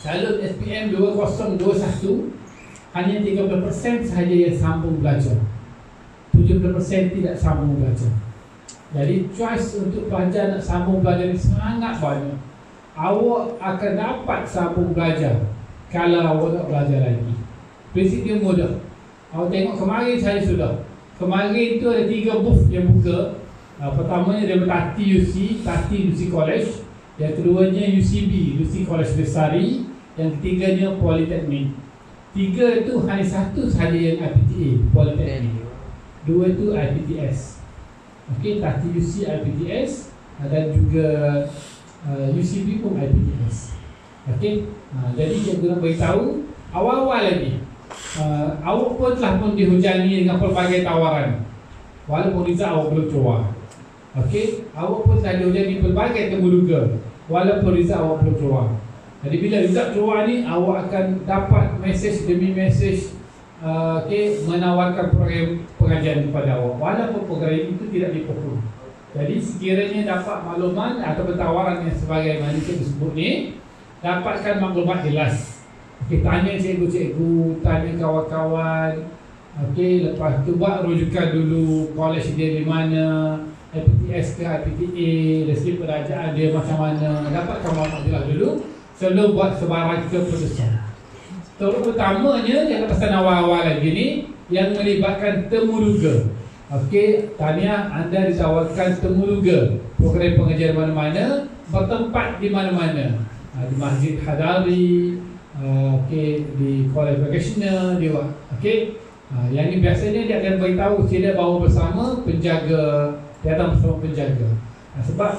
calon SPM 2021 hanya 30% sahaja yang sambung belajar, 70% tidak sambung belajar. Jadi choice untuk pelajar nak sambung belajar ni sangat banyak. Awak akan dapat sambung belajar kalau awak nak belajar lagi. Prinsip dia mudah. Awak tengok kemarin saya sudah. Kemarin tu ada 3 booth yang buka. Pertamanya dia Tati UC College. Yang keduanya UCB, UC College Besari. Yang ketiganya Politeknik. 3 tu hanya satu sahaja yang IPTA, Politeknik. 2 tu IPTS. Okey, Tati UC IPTS dan juga UCB pun IPTS. Okey, jadi cikgu nak beritahu awal-awal lagi. Awak pun telah pun dihujani dengan pelbagai tawaran. Walaupun result awak belum keluar. Okey, awak pun telah dihujani pelbagai temuduga. Walaupun result awak belum keluar. Jadi bila result keluar ni, awak akan dapat mesej demi mesej menawarkan program pengajian kepada awak. Walaupun program itu tidak dipokok. Jadi sekiranya dapat maklumat atau tawaran yang sebagaimana cikgu sebut ni, dapatkan maklumat jelas. Okey, tanya cikgu-cikgu, tanya kawan-kawan. Okey, lepas tu buat rujukan dulu college dia di mana, IPTS ke IPTA, dari segi penajaan dia macam mana. Dapatkan maklumat jelas dulu sebelum buat sebarang keputusan. Terutamanya yang pesan awal-awal lagi ni yang melibatkan temuduga. Okey, tahniah anda ditawarkan temuduga. Program pengajian mana-mana, bertempat di mana-mana. Di Masjid Hadari, okey, di College Vocational, di okey. Yang ni biasanya dia akan beritahu sila bawa bersama penjaga, datang bersama penjaga. Sebab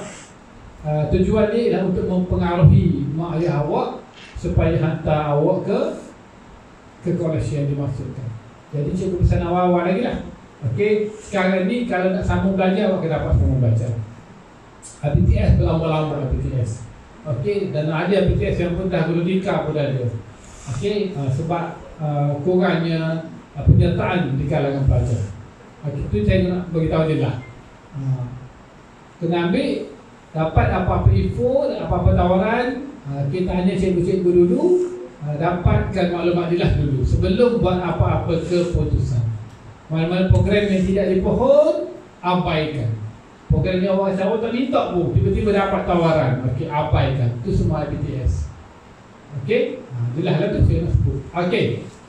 tujuan dia adalah untuk mempengaruhi mak ayah awak supaya hantar awak ke college yang dimaksudkan. Jadi cikgu pesan awal-awal lagi lah. Okey, sekarang ni kalau nak sambung belajar, awak akan dapat sambung belajar. IPTS berlambang-lambang IPTS. Okey, dan ada IPTS yang pun dah guludika pun ada. Okey, sebab kurangnya penyertaan di kalangan pelajar. Okey, itu saya nak beritahu je lah. Kena ambil, dapat apa-apa info, apa-apa tawaran, kita hanya cikgu-cikgu dulu. Dapatkan maklumat jelas dulu sebelum buat apa-apa keputusan. Mana-mana program yang tidak dipohon, abaikan. Program yang awak tak minta pun, tiba-tiba dapat tawaran, okey, abaikan. Itu semua IPTS. Okey, jelas lah tu saya nak sebut. Okey,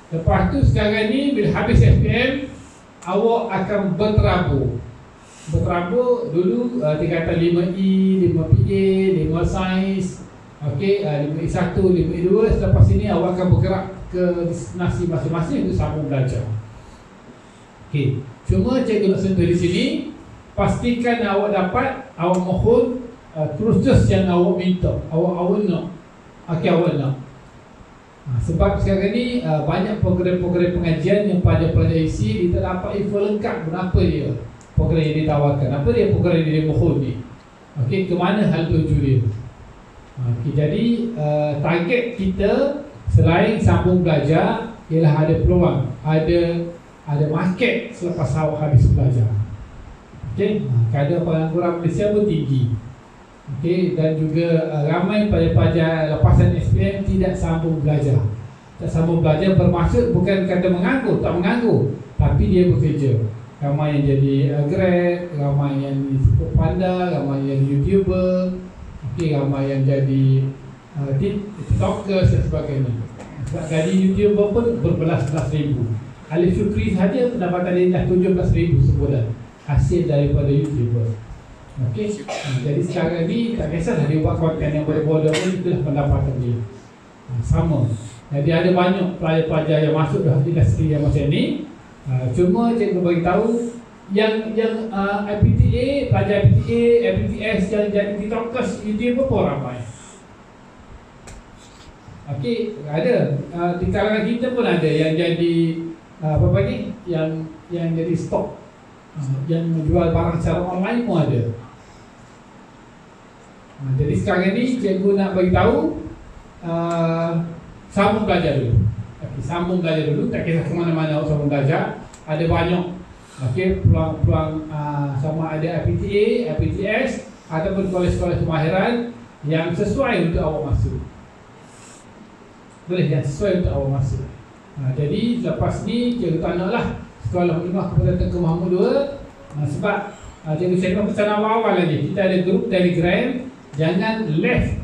lepas tu sekarang ni bila habis SPM, awak akan berterabur. Berterabur dulu tingkatan 5E, 5PA, 5 Sains. Okey, 5E1, 5E2. Selepas ini awak akan bergerak ke destinasi masing-masing untuk sambung belajar. Okey, cuma cikgu nak sentuh di sini, pastikan awak dapat, awak mohon kursus yang awak minta, awak nak. Okey, awak nak. Sebab sekarang ni banyak program-program pengajian yang pada pelajar isi dia tak dapat info lengkap kenapa dia program yang ditawarkan, apa dia program yang dia mohon ni. Okey, ke mana hal tuju dia. Okay, jadi target kita selain sambung belajar ialah ada peluang, ada market selepas awak habis belajar. Okey, kadar pengangguran Malaysia pun tinggi. Okey, dan juga ramai pelajar lepasan SPM tidak sambung belajar. Tak sambung belajar bermaksud bukan kata menganggur, tak menganggur, tapi dia bekerja. Ramai yang jadi Grab, ramai yang di Foodpanda, ramai yang YouTuber. Okey, ramai yang jadi TikTokers dan sebagainya. Sebab gaji YouTuber pun berbelas-belas ribu. Alif Syukri sahaja pendapatan dia dah 17,000 sebulan hasil daripada YouTuber. Okey, jadi sekarang ni tak kisahlah dia buat konten yang berbodoh pun, itulah pendapatan dia. Sama. Jadi ada banyak pelajar-pelajar yang masuk dalam industri yang macam ni. Cuma cikgu beritahu yang IPTA, pelajar IPTA, IPTS yang jadi TikTokers, YouTuber pun ramai. Okey, ada di kalangan kita pun ada yang jadi apa ni, yang jadi stok, yang menjual barang secara online pun ada. Jadi sekarang ni cikgu nak beritahu sambung belajar dulu. Okay, sambung belajar dulu, tak kisah ke mana-mana sambung belajar. Ada banyak peluang-peluang sama ada IPTA, IPTS ataupun kolej-kolej kemahiran yang sesuai untuk awak masuk. boleh yang sesuai untuk awak masuk. Jadi lepas ni cikgu tak nak lah sekolah maklumat kepada Tengku Mahmud 2, sebab cikgu cakap pesan awal-awal lagi, kita ada grup Telegram. Jangan left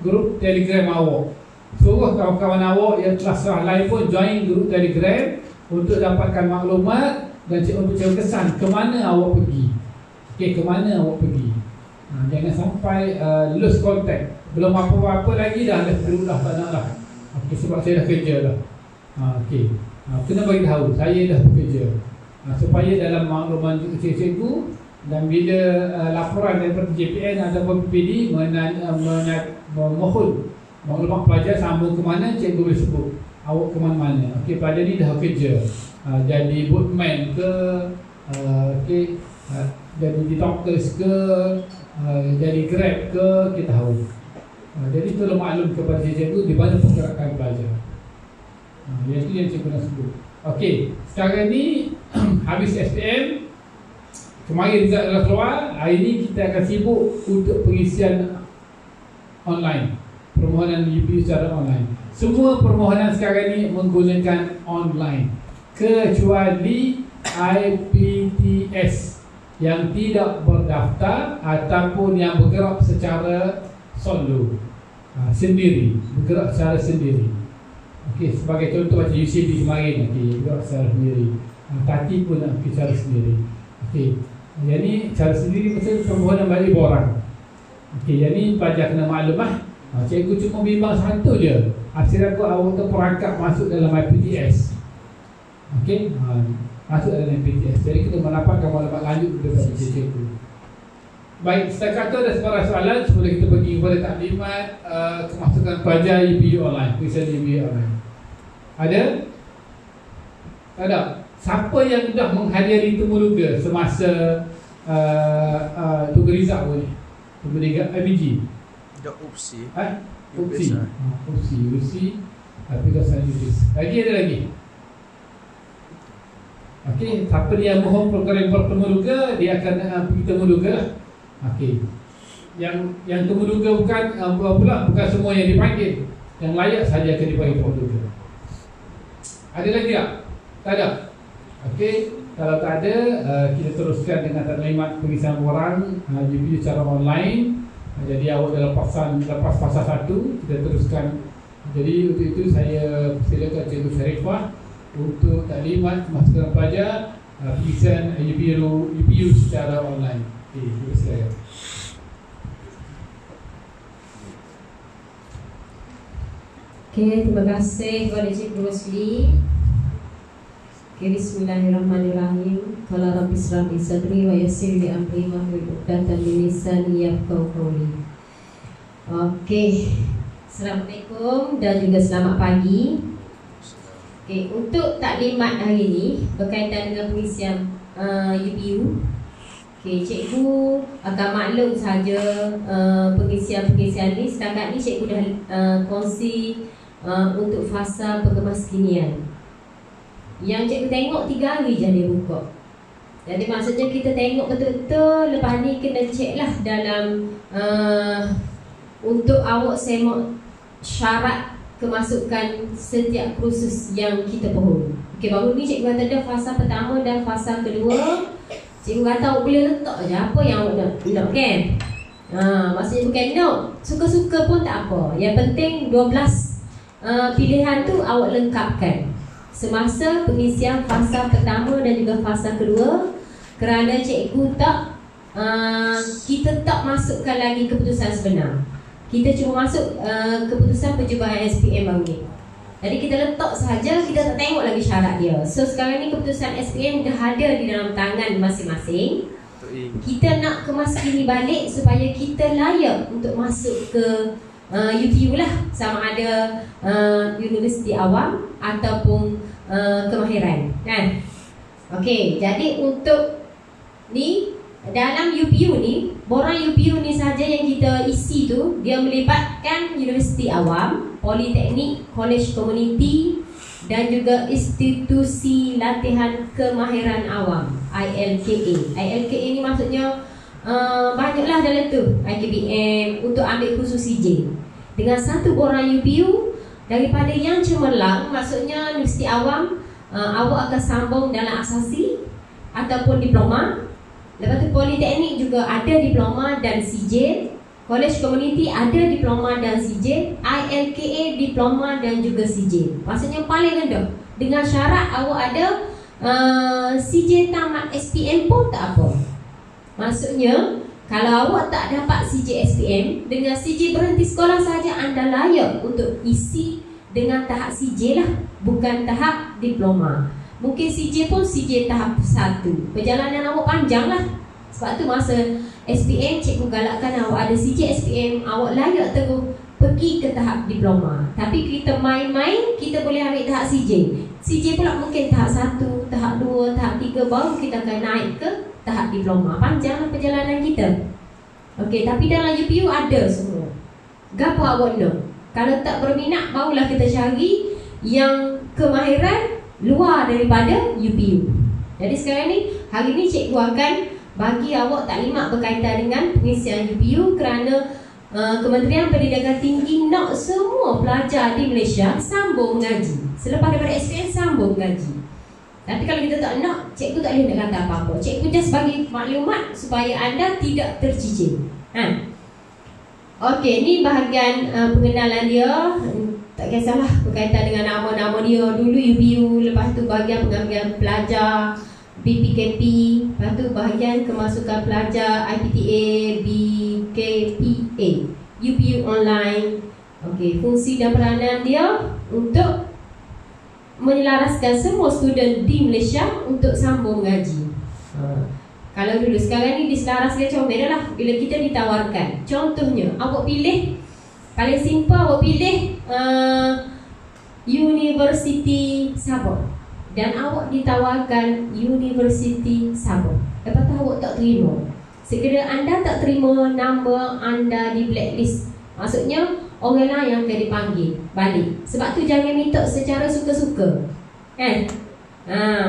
grup Telegram awak, suruh kawan-kawan awak yang telah serah lain pun join grup Telegram untuk dapatkan maklumat dan untuk cikgu kesan ke mana awak pergi. Okey, ke mana awak pergi. Jangan sampai lose contact. Belum apa-apa lagi dah left grup dah, tak nak lah. Okey, sebab saya dah kerja dah. Okey, kena bagi tahu saya dah bekerja, supaya dalam makluman cikgu dan bila laporan daripada JPN ataupun PPD memohon maklumat pelajar sambung ke mana, cikgu boleh sebut awak ke mana-mana. Okey, pelajar ni dah kerja, jadi bootman ke, jadi doctors ke, jadi grab ke, kita tahu. Jadi tolong maklum kepada cikgu di mana pergerakan pelajar. Itu yang cikgu nak sebut. Okey, sekarang ni habis SPM. Kemarin result dah keluar. Hari ni kita akan sibuk untuk pengisian online, permohonan UPU secara online. Semua permohonan sekarang ni menggunakan online, kecuali IPTS yang tidak berdaftar ataupun yang bergerak secara solo, sendiri, bergerak secara sendiri. Okey, sebagai contoh macam UCB kemarin, okey, bergerak secara sendiri. Tati pun nak pergi secara sendiri. Okey, jadi cara sendiri maksud permohonan balik borang. Okey, jadi pelajar kena maklum cikgu cuma bimbang satu je. Akhirnya awak terperangkap masuk dalam IPTS. Okey, masuk dalam IPTS. Jadi kita mendapatkan maklumat lanjut daripada cikgu. Baik, setakat itu ada sebarang soalan sebelum kita pergi kepada taklimat kemasukan pelajar UPU online, pengisian UPU online. Ada? Ada? Siapa yang dah menghadiri temu luga semasa Tunggu Rizak pun ni? Tunggu Rizak IBG? Dah UPSI. UPSI Aplikasi Judis. Lagi ada lagi? Okey, siapa dia mohon program bertemu luga, dia akan pergi temu luga lah. Okey, yang temu luga bukan semua yang dipanggil, yang layak saja akan dipanggil temu luga. Ada lagi tak? Tak ada? Okey, kalau tak ada, kita teruskan dengan taklimat pengisian borang UPU secara online. Jadi awak lepas fasa 1 kita teruskan. Jadi untuk itu saya silakan Cikgu Sharifah untuk taklimat kemasukan pelajar pengisian UPU secara online. Okey, terima kasih. Okey, terima kasih kepada Cikgu Rosli. Bismillahirrahmanirrahim. Qala rabbi ishrah li sadri wa yassir li amri wahlul 'uqdatam min lisani yafqahu qawli. Okey. Assalamualaikum dan juga selamat pagi. Okey, untuk taklimat hari ini berkaitan dengan pengisian UPU. Okey, cikgu akan maklum saja pengisian-pengisian ni. Setakat ni cikgu dah kongsi untuk fasa pengemaskinian. Yang cikgu tengok 3 hari je dia buka. Jadi maksudnya kita tengok betul-betul. Lepas ni kena cek lah dalam untuk awak semak syarat kemasukan setiap kursus yang kita pohon. Okey, baru ni cikgu kata ada fasa pertama dan fasa kedua. Cikgu kata awak boleh letak je apa yang awak nak kan. Maksudnya bukan nak, suka-suka pun tak apa. Yang penting 12 pilihan tu awak lengkapkan semasa pengisian fasa pertama dan juga fasa kedua, kerana cikgu kita tak masukkan lagi keputusan sebenar. Kita cuma masuk keputusan pencubahan SPM baru ni. Jadi kita letak sahaja, kita tak tengok lagi syarat dia. So sekarang ni keputusan SPM dah ada di dalam tangan masing-masing. Kita nak kemaskini balik supaya kita layak untuk masuk ke UPU lah, sama ada universiti awam ataupun kemahiran kan. Okey, jadi untuk ni dalam UPU ni, borang UPU ni saja yang kita isi tu, dia melibatkan universiti awam, politeknik, college community dan juga institusi latihan kemahiran awam, ILKA. ILKA ni maksudnya banyaklah dalam tu, IKBM untuk ambil khusus CJ. Dengan satu borang UPU Daripada yang cemerlang, maksudnya universiti awam, awak akan sambung dalam asasi ataupun diploma. Lepas tu politeknik juga ada diploma dan CJ. College community ada diploma dan CJ. ILKA diploma dan juga CJ. Maksudnya paling rendah. Dengan syarat awak ada CJ tamat SPM pun tak apa. Maksudnya kalau awak tak dapat CJ SPM, dengan CJ berhenti sekolah saja anda layak untuk isi dengan tahap CJ lah, bukan tahap diploma. Mungkin CJ pun CJ tahap 1. Perjalanan awak panjang lah. Sebab tu masa SPM, cikgu galakkan awak ada CJ SPM, awak layak terus pergi ke tahap diploma. Tapi kita main-main, kita boleh ambil tahap CJ. CJ pula mungkin tahap 1, tahap 2, tahap 3, baru kita akan naik ke tahap diploma. Panjanglah perjalanan kita. Okey, tapi dalam UPU ada semua. Gapo awak nak? Kalau tak berminat, barulah kita cari yang kemahiran luar daripada UPU. Jadi sekarang ni, hari ni cikgu akan bagi awak taklimat berkaitan dengan pengisian UPU kerana Kementerian Pendidikan Tinggi nak semua pelajar di Malaysia sambung mengaji. Selepas daripada SPM sambung mengaji. Tapi kalau kita tak nak, cikgu tak boleh nak kata apa-apa. Cikgu just bagi maklumat supaya anda tidak tercicir. Okey, ni bahagian pengenalan dia. Tak kisahlah berkaitan dengan nama-nama dia. Dulu UPU, lepas tu bahagian pengambilan pelajar BPKP, lepas tu bahagian kemasukan pelajar IPTA, BKPA, UPU online. Okey, fungsi dan peranan dia untuk menyelaraskan semua student di Malaysia untuk sambung mengaji. Kalau dulu, sekarang ni diselaraskan macam beda lah. Bila kita ditawarkan, contohnya awak pilih, paling simple awak pilih University Sabah dan awak ditawarkan University Sabah. Lepas tu awak tak terima. Sekiranya anda tak terima, nama anda di blacklist. Maksudnya orang lain yang akan dipanggil balik. Sebab tu jangan minta secara suka-suka.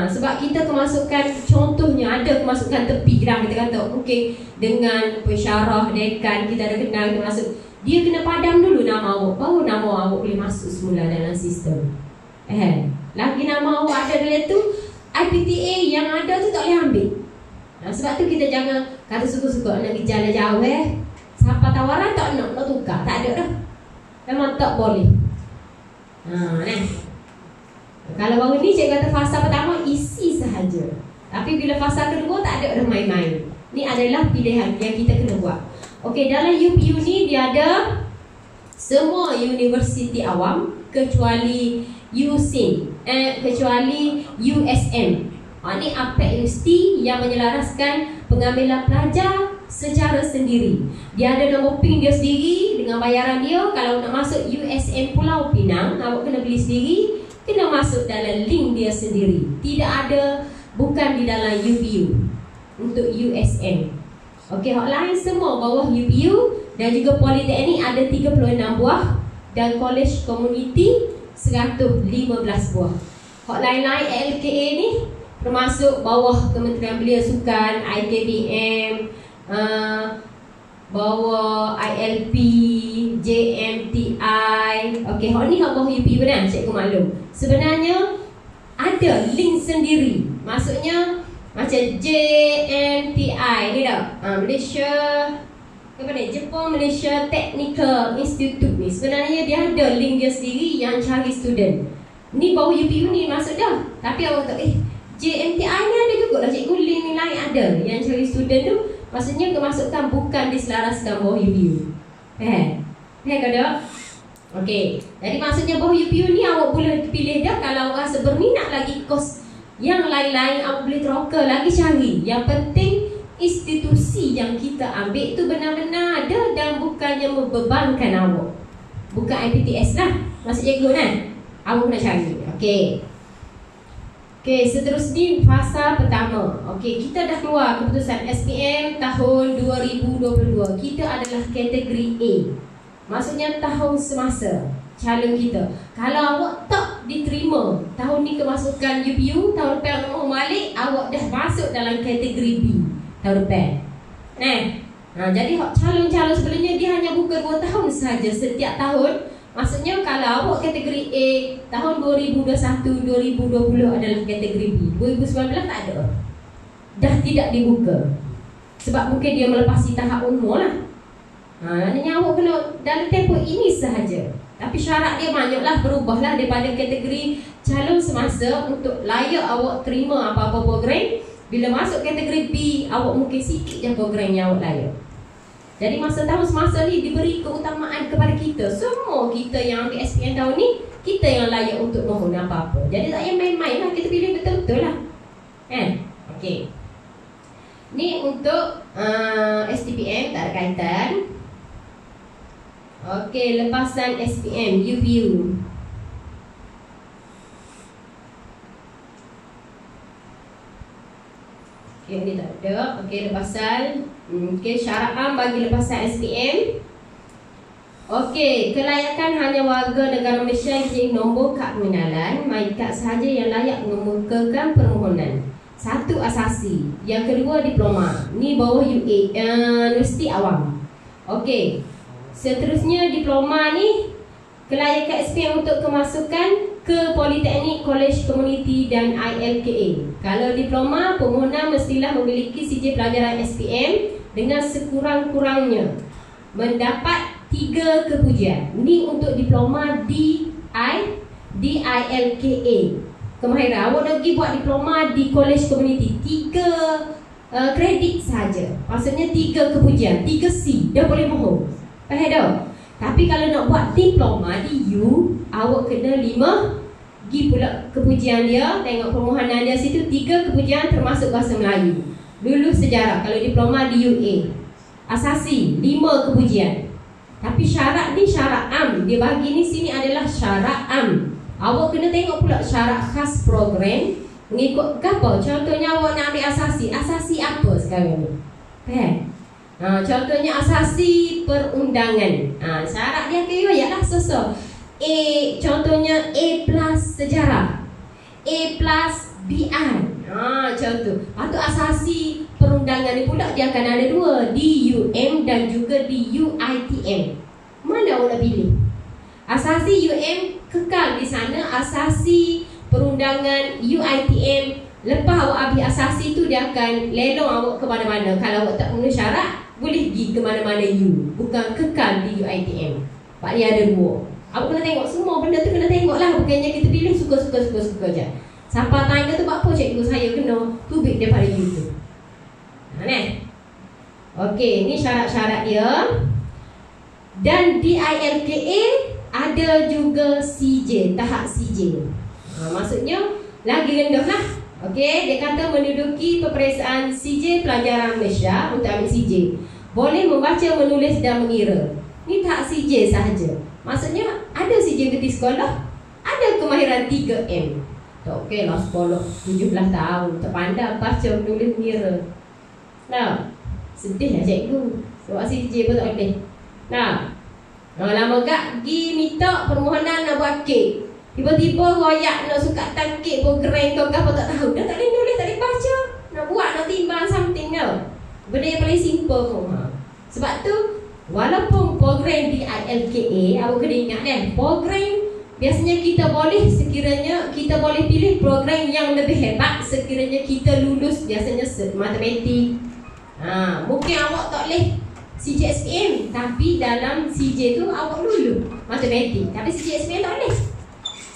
Sebab kita kemasukan, contohnya ada kemasukan tepi lah, kita kata mungkin dengan pensyarah dekan kita ada kenal, kita masuk, dia kena padam dulu nama awak, baru nama awak boleh masuk semula dalam sistem. Lagi nama awak ada dalam tu, IPTA yang ada tu tak boleh ambil. Sebab tu kita jangan kata suka-suka nak pergi jalan jauh. Siapa tawaran tak nak tukar, tak ada dah. Memang tak boleh. Kalau baru ni cikgu kata fasa pertama isi sahaja. Tapi bila fasa kedua tak ada dah main-main. Ni adalah pilihan yang kita kena buat. Okey, dalam UPU ni dia ada semua universiti awam kecuali USIN, kecuali USM. Ni aspek universiti yang menyelaraskan pengambilan pelajar secara sendiri. Dia ada nombor PIN dia sendiri dengan bayaran dia. Kalau nak masuk USM Pulau Pinang, awak kena beli sendiri, kena masuk dalam link dia sendiri. Tidak ada, bukan di dalam UPU untuk USM. Okey, hak lain semua bawah UPU dan juga Politeknik ada 36 buah dan College Community 115 buah. Hak lain-lain LKA ni termasuk bawah Kementerian Belia Sukan, IKBM, bawah ILP, JMTI. Okey, hak ni hak bawah UPU kan, cikgu maklum. Sebenarnya ada link sendiri. Maksudnya macam JMTI ni dah, Malaysia kepada Jepun Malaysia Technical Institute ni. Sebenarnya dia ada link dia sendiri yang cari student. Ni bawah UPU ni masuk dah. Tapi awak tak JMTI ni ada juga lah cikgu, link ni lain ada yang cari student tu. Maksudnya kemasukan bukan diselaraskan bawah UPU. Kada? Okey. Jadi maksudnya bawah UPU ni awak boleh pilih dah. Kalau awak rasa berminat lagi kos yang lain-lain, awak boleh teroka lagi cari. Yang penting institusi yang kita ambil tu benar-benar ada dan bukannya membebankan awak. Bukan IPTS lah. Maksud cikgu kan? Awak kena cari. Okey. Okey, seterusnya fasa pertama. Okey, kita dah keluar keputusan SPM tahun 2022. Kita adalah kategori A. Maksudnya tahun semasa calon kita. Kalau awak tak diterima tahun ni kemasukan UPU, tahun depan mau balik, awak dah masuk dalam kategori B tahun depan. Jadi calon-calon sebelumnya dia hanya buka 2 tahun saja setiap tahun Maksudnya kalau awak kategori A tahun 2021-2020 adalah kategori B, 2019 tak ada. Dah tidak dibuka. Sebab mungkin dia melepasi tahap umur lah. Maknanya awak kena dalam tempoh ini sahaja. Tapi syarat dia banyaklah, berubahlah daripada kategori calon semasa untuk layak awak terima apa-apa program. Bila masuk kategori B, awak mungkin sikit je program yang awak layak. Jadi masa tahun semasa ni diberi keutamaan kepada kita. Semua kita yang ambil SPM tahun ni, kita yang layak untuk mohon apa-apa. Jadi tak payah main-main lah, kita pilih betul-betul lah. Okey. Ni untuk STPM, tak ada kaitan. Okey, lepasan SPM, UPU. Okey, ni tak ada. Okey, lepasan. Okey, syarat am bagi lepasan SPM. Okey, kelayakan hanya warga negara Malaysia yang nombor kad pengenalan, mereka sahaja yang layak mengemukakan permohonan. Satu asasi, yang kedua diploma. Ni bawah UA, Universiti Awam. Okey. Seterusnya diploma ni kelayakan SPM untuk kemasukan ke Politeknik, Kolej Komuniti dan ILKA. Kalau diploma, pemohon mestilah memiliki CJ pelajaran SPM dengan sekurang-kurangnya mendapat 3 kepujian. Ini untuk diploma DILKA. Kemahiran awak nak pergi buat diploma di Kolej Komuniti, 3 kredit saja. Maksudnya 3 kepujian, 3 C, dah boleh mohon. Faham tak? Tapi kalau nak buat diploma di U, awak kena 5 pergi pula kepujian dia. Tengok permohonan dia situ, 3 kepujian termasuk bahasa Melayu. Lulus sejarah kalau diploma di UA. Asasi 5 kepujian. Tapi syarat ni syarat am. Dia bagi ni sini adalah syarat am. Awak kena tengok pula syarat khas program mengikut apa. Contohnya awak nak ambil asasi. Asasi apa sekarang ni? Faham? Contohnya asasi perundangan. Syarat dia kira ialah sesuatu. A, contohnya A plus sejarah, A plus BI. Contoh. Lepas tu asasi perundangan ni pula dia akan ada 2, DUM dan juga DUITM. Mana awak nak pilih? Asasi UM kekal di sana, asasi perundangan UITM. Lepas awak ambil asasi tu dia akan lelong awak ke mana-mana. Kalau awak tak memenuhi syarat, boleh pergi ke mana-mana U, bukan kekal di UITM. Sebab dia ada 2. Awak kena tengok semua benda tu, kena tengok lah. Bukannya kita pilih suka-suka je. Sampai tanya tu buat apa cikgu saya kena tubik daripada U tu. Okey, ni syarat-syarat dia. Dan di ILKA ada juga CJ, tahap CJ. Maksudnya lagi rendah lah. Okey, dia kata menduduki peperiksaan CJ pelajaran Malaysia untuk ambil CJ. Boleh membaca, menulis dan mengira. Ni tahap CJ sahaja. Maksudnya ada CJ kerti sekolah, ada kemahiran 3M. Tak okey lah sekolah 17 tahun, tak pandai baca, menulis, mengira. Nah, sedih lah cikgu. Sebab CJ pun tak boleh. Nah, lama gak pergi minta permohonan nak buat kek. Tiba-tiba royak nak suka tangkik program kau apa tak tahu. Dah tak boleh nulis, tak boleh baca. Nak buat, nak timbang something tau. Benda yang paling simple pun. Sebab tu, walaupun program di ILKA, awak kena ingat program biasanya kita boleh sekiranya kita boleh pilih program yang lebih hebat sekiranya kita lulus biasanya matematik. Mungkin awak tak boleh CJ SPM, tapi dalam CJ tu awak lulus matematik. Tapi CJ SPM tak boleh.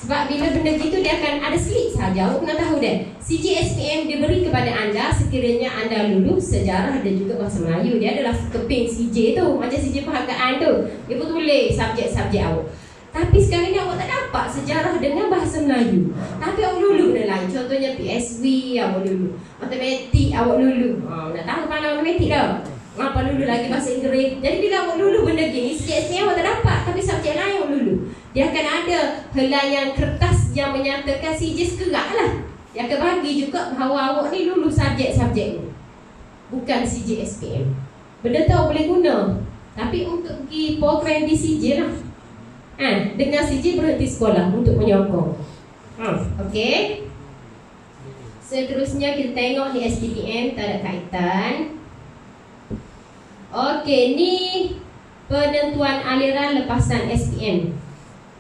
Sebab bila benda gitu dia akan ada slip saja. Awak kena tahu CJ SPM diberi kepada anda sekiranya anda lulus sejarah dan juga bahasa Melayu. Dia adalah keping CJ tu, macam CJ perhargaan tu. Dia pun tulis subjek-subjek awak. Tapi sekarang ni awak tak dapat sejarah dengan bahasa Melayu. Tapi awak lulus benda lain. Contohnya PSV awak lulus, matematik awak lulus. Nak tahu mana matematik dah. Apa lulus lagi bahasa Inggeris. Jadi bila awak lulus benda gini, CJ SPM awak tak dapat, tapi subjek lain awak lulus. Dia akan ada helaian kertas yang menyatakan CJ sekerak lah. Dia akan bagi juga bahawa awak ni lulus subjek-subjek ni, bukan CJ SPM. Benda tu awak boleh guna, tapi untuk pergi program di CJ lah. Dengan CJ berhenti sekolah untuk menyokong. Okey. Seterusnya kita tengok di STPM, tak ada kaitan. Okey, ni penentuan aliran lepasan SPM.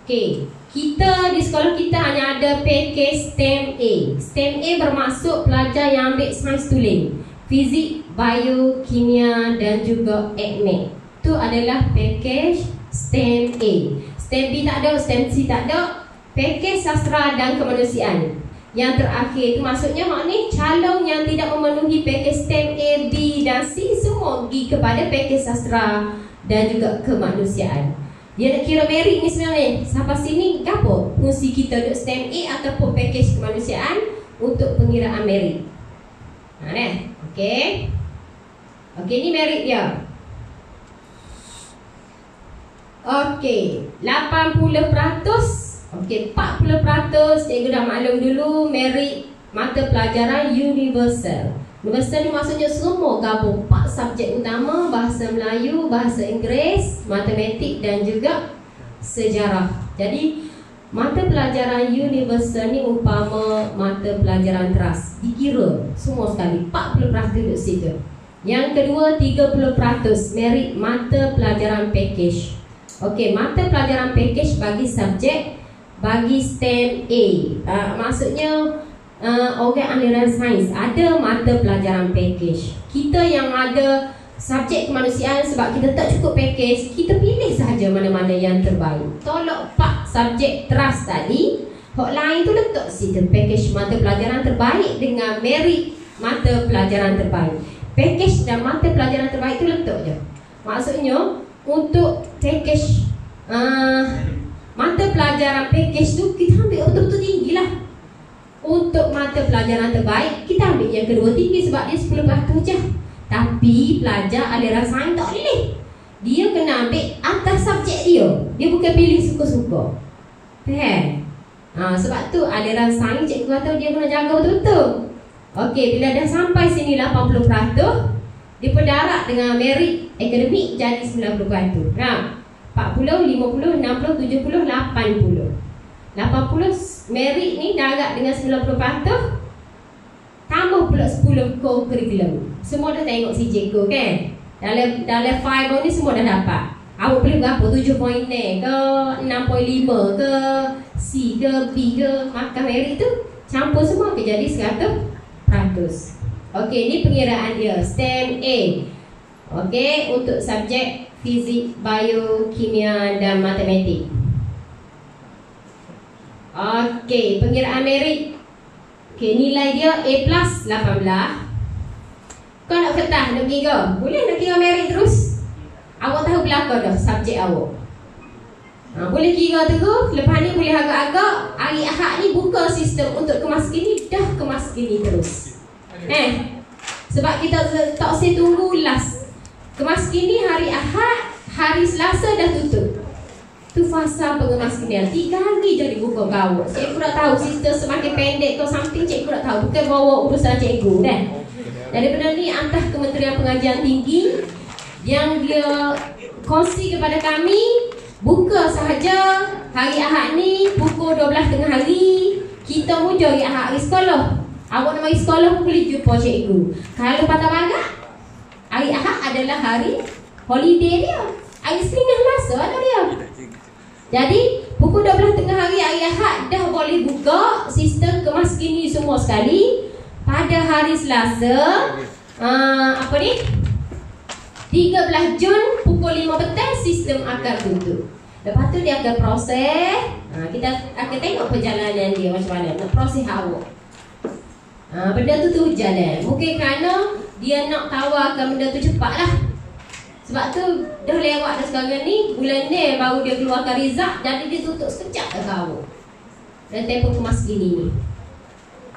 Okey, kita di sekolah kita hanya ada package STEM A. STEM A bermaksud pelajar yang ambil sains tulen, fizik, bio, kimia dan juga akademik. Itu adalah package STEM A. STEM B tak ada, STEM C tak ada. Package sastra dan kemanusiaan. Yang terakhir itu maksudnya maknanya calon yang tidak memenuhi package STEM A, B dan C semua pergi kepada package sastra dan juga kemanusiaan. Dia nak kira merit ni sebenarnya. Sampai sini apa fungsi kita duduk STEM A ataupun package kemanusiaan untuk pengiraan merit. Okey. Okey, ni merit dia. Okey, 80%. Okey, 40% cikgu dah maklum dulu merit mata pelajaran universal. Universal ni maksudnya semua gabung 4 subjek utama, bahasa Melayu, bahasa Inggeris, matematik dan juga sejarah. Jadi mata pelajaran universal ni umpama mata pelajaran teras, dikira semua sekali 40% duduk situ. Yang kedua 30% merit mata pelajaran package. Okey, mata pelajaran package bagi subjek bagi STEM A. Maksudnya organ aliran sains ada mata pelajaran package. Kita yang ada subjek kemanusiaan sebab kita tak cukup package, kita pilih sahaja mana-mana yang terbaik. Tolak 4 subjek teras tadi, hak lain tu letak situ package mata pelajaran terbaik dengan merit mata pelajaran terbaik. Package dan mata pelajaran terbaik tu letak je. Maksudnya untuk package mata pelajaran package tu kita ambil betul-betul tinggi lah. Untuk mata pelajaran terbaik kita ambil yang kedua tinggi sebab dia 10% je. Tapi pelajar aliran sains tak boleh. Dia kena ambil atas subjek dia. Dia bukan pilih suka-suka. Sebab tu aliran sains cikgu kata dia kena jaga betul-betul. Okey, bila dah sampai sini 80%, dia berdarab dengan merit akademik jadi 90%. 40, 50, 60, 70, 80. 80 merit ni darab dengan 90%. Tambah pula 10 co-curriculum. Semua dah tengok si cikgu kan. Dalam fiber ni semua dah dapat. Awak boleh berapa? 7.9 ke 6.5 ke C ke B ke. Maka merit tu campur semua ke jadi 100%. Okey, ni pengiraan dia STEM A. Okey, untuk subjek fizik, bio, kimia dan matematik. Okey, pengiraan merit. Okey, nilai dia A+ 18. Kau nak ketah nak kira? Boleh nak kira merit terus? Awak tahu belakang dah subjek awak. Boleh kira terus. Lepas ni boleh agak-agak. Hari Ahad ni buka sistem untuk kemas kini. Dah kemas kini terus. Sebab kita tak usah tunggu last. Kemas kini hari Ahad, hari Selasa dah tutup. Tu fasa pengemaskinian 3 hari jadi buka kawat. Cikgu tak tahu sistem semakin pendek atau something, cikgu tak tahu. Bukan bawa urusan cikgu dah. Jadi benda ni antah Kementerian Pengajian Tinggi yang dia kongsi kepada kami. Buka sahaja hari Ahad ni pukul 12 tengah hari. Kita muncul hari Ahad hari sekolah. Awak nak pergi sekolah pun boleh jumpa cikgu. Kalau patah bagak, hari Ahad adalah hari holiday dia. Hari Senin dan Selasa ada dia. Jadi pukul 12 tengah hari Ahad dah boleh buka sistem kemas kini semua sekali. Pada hari Selasa 13 Jun pukul 5 petang sistem akan tutup. Lepas tu dia akan proses. Kita akan tengok perjalanan dia macam mana. Nak proses awak. Benda tu jalan. Mungkin kerana dia nak tawarkan benda tu cepat lah. Sebab tu dah lewat dah sekarang ni. Bulan ni baru dia keluarkan result. Jadi dia tutup sekejap dah kau. Dan tempoh kemas gini ni.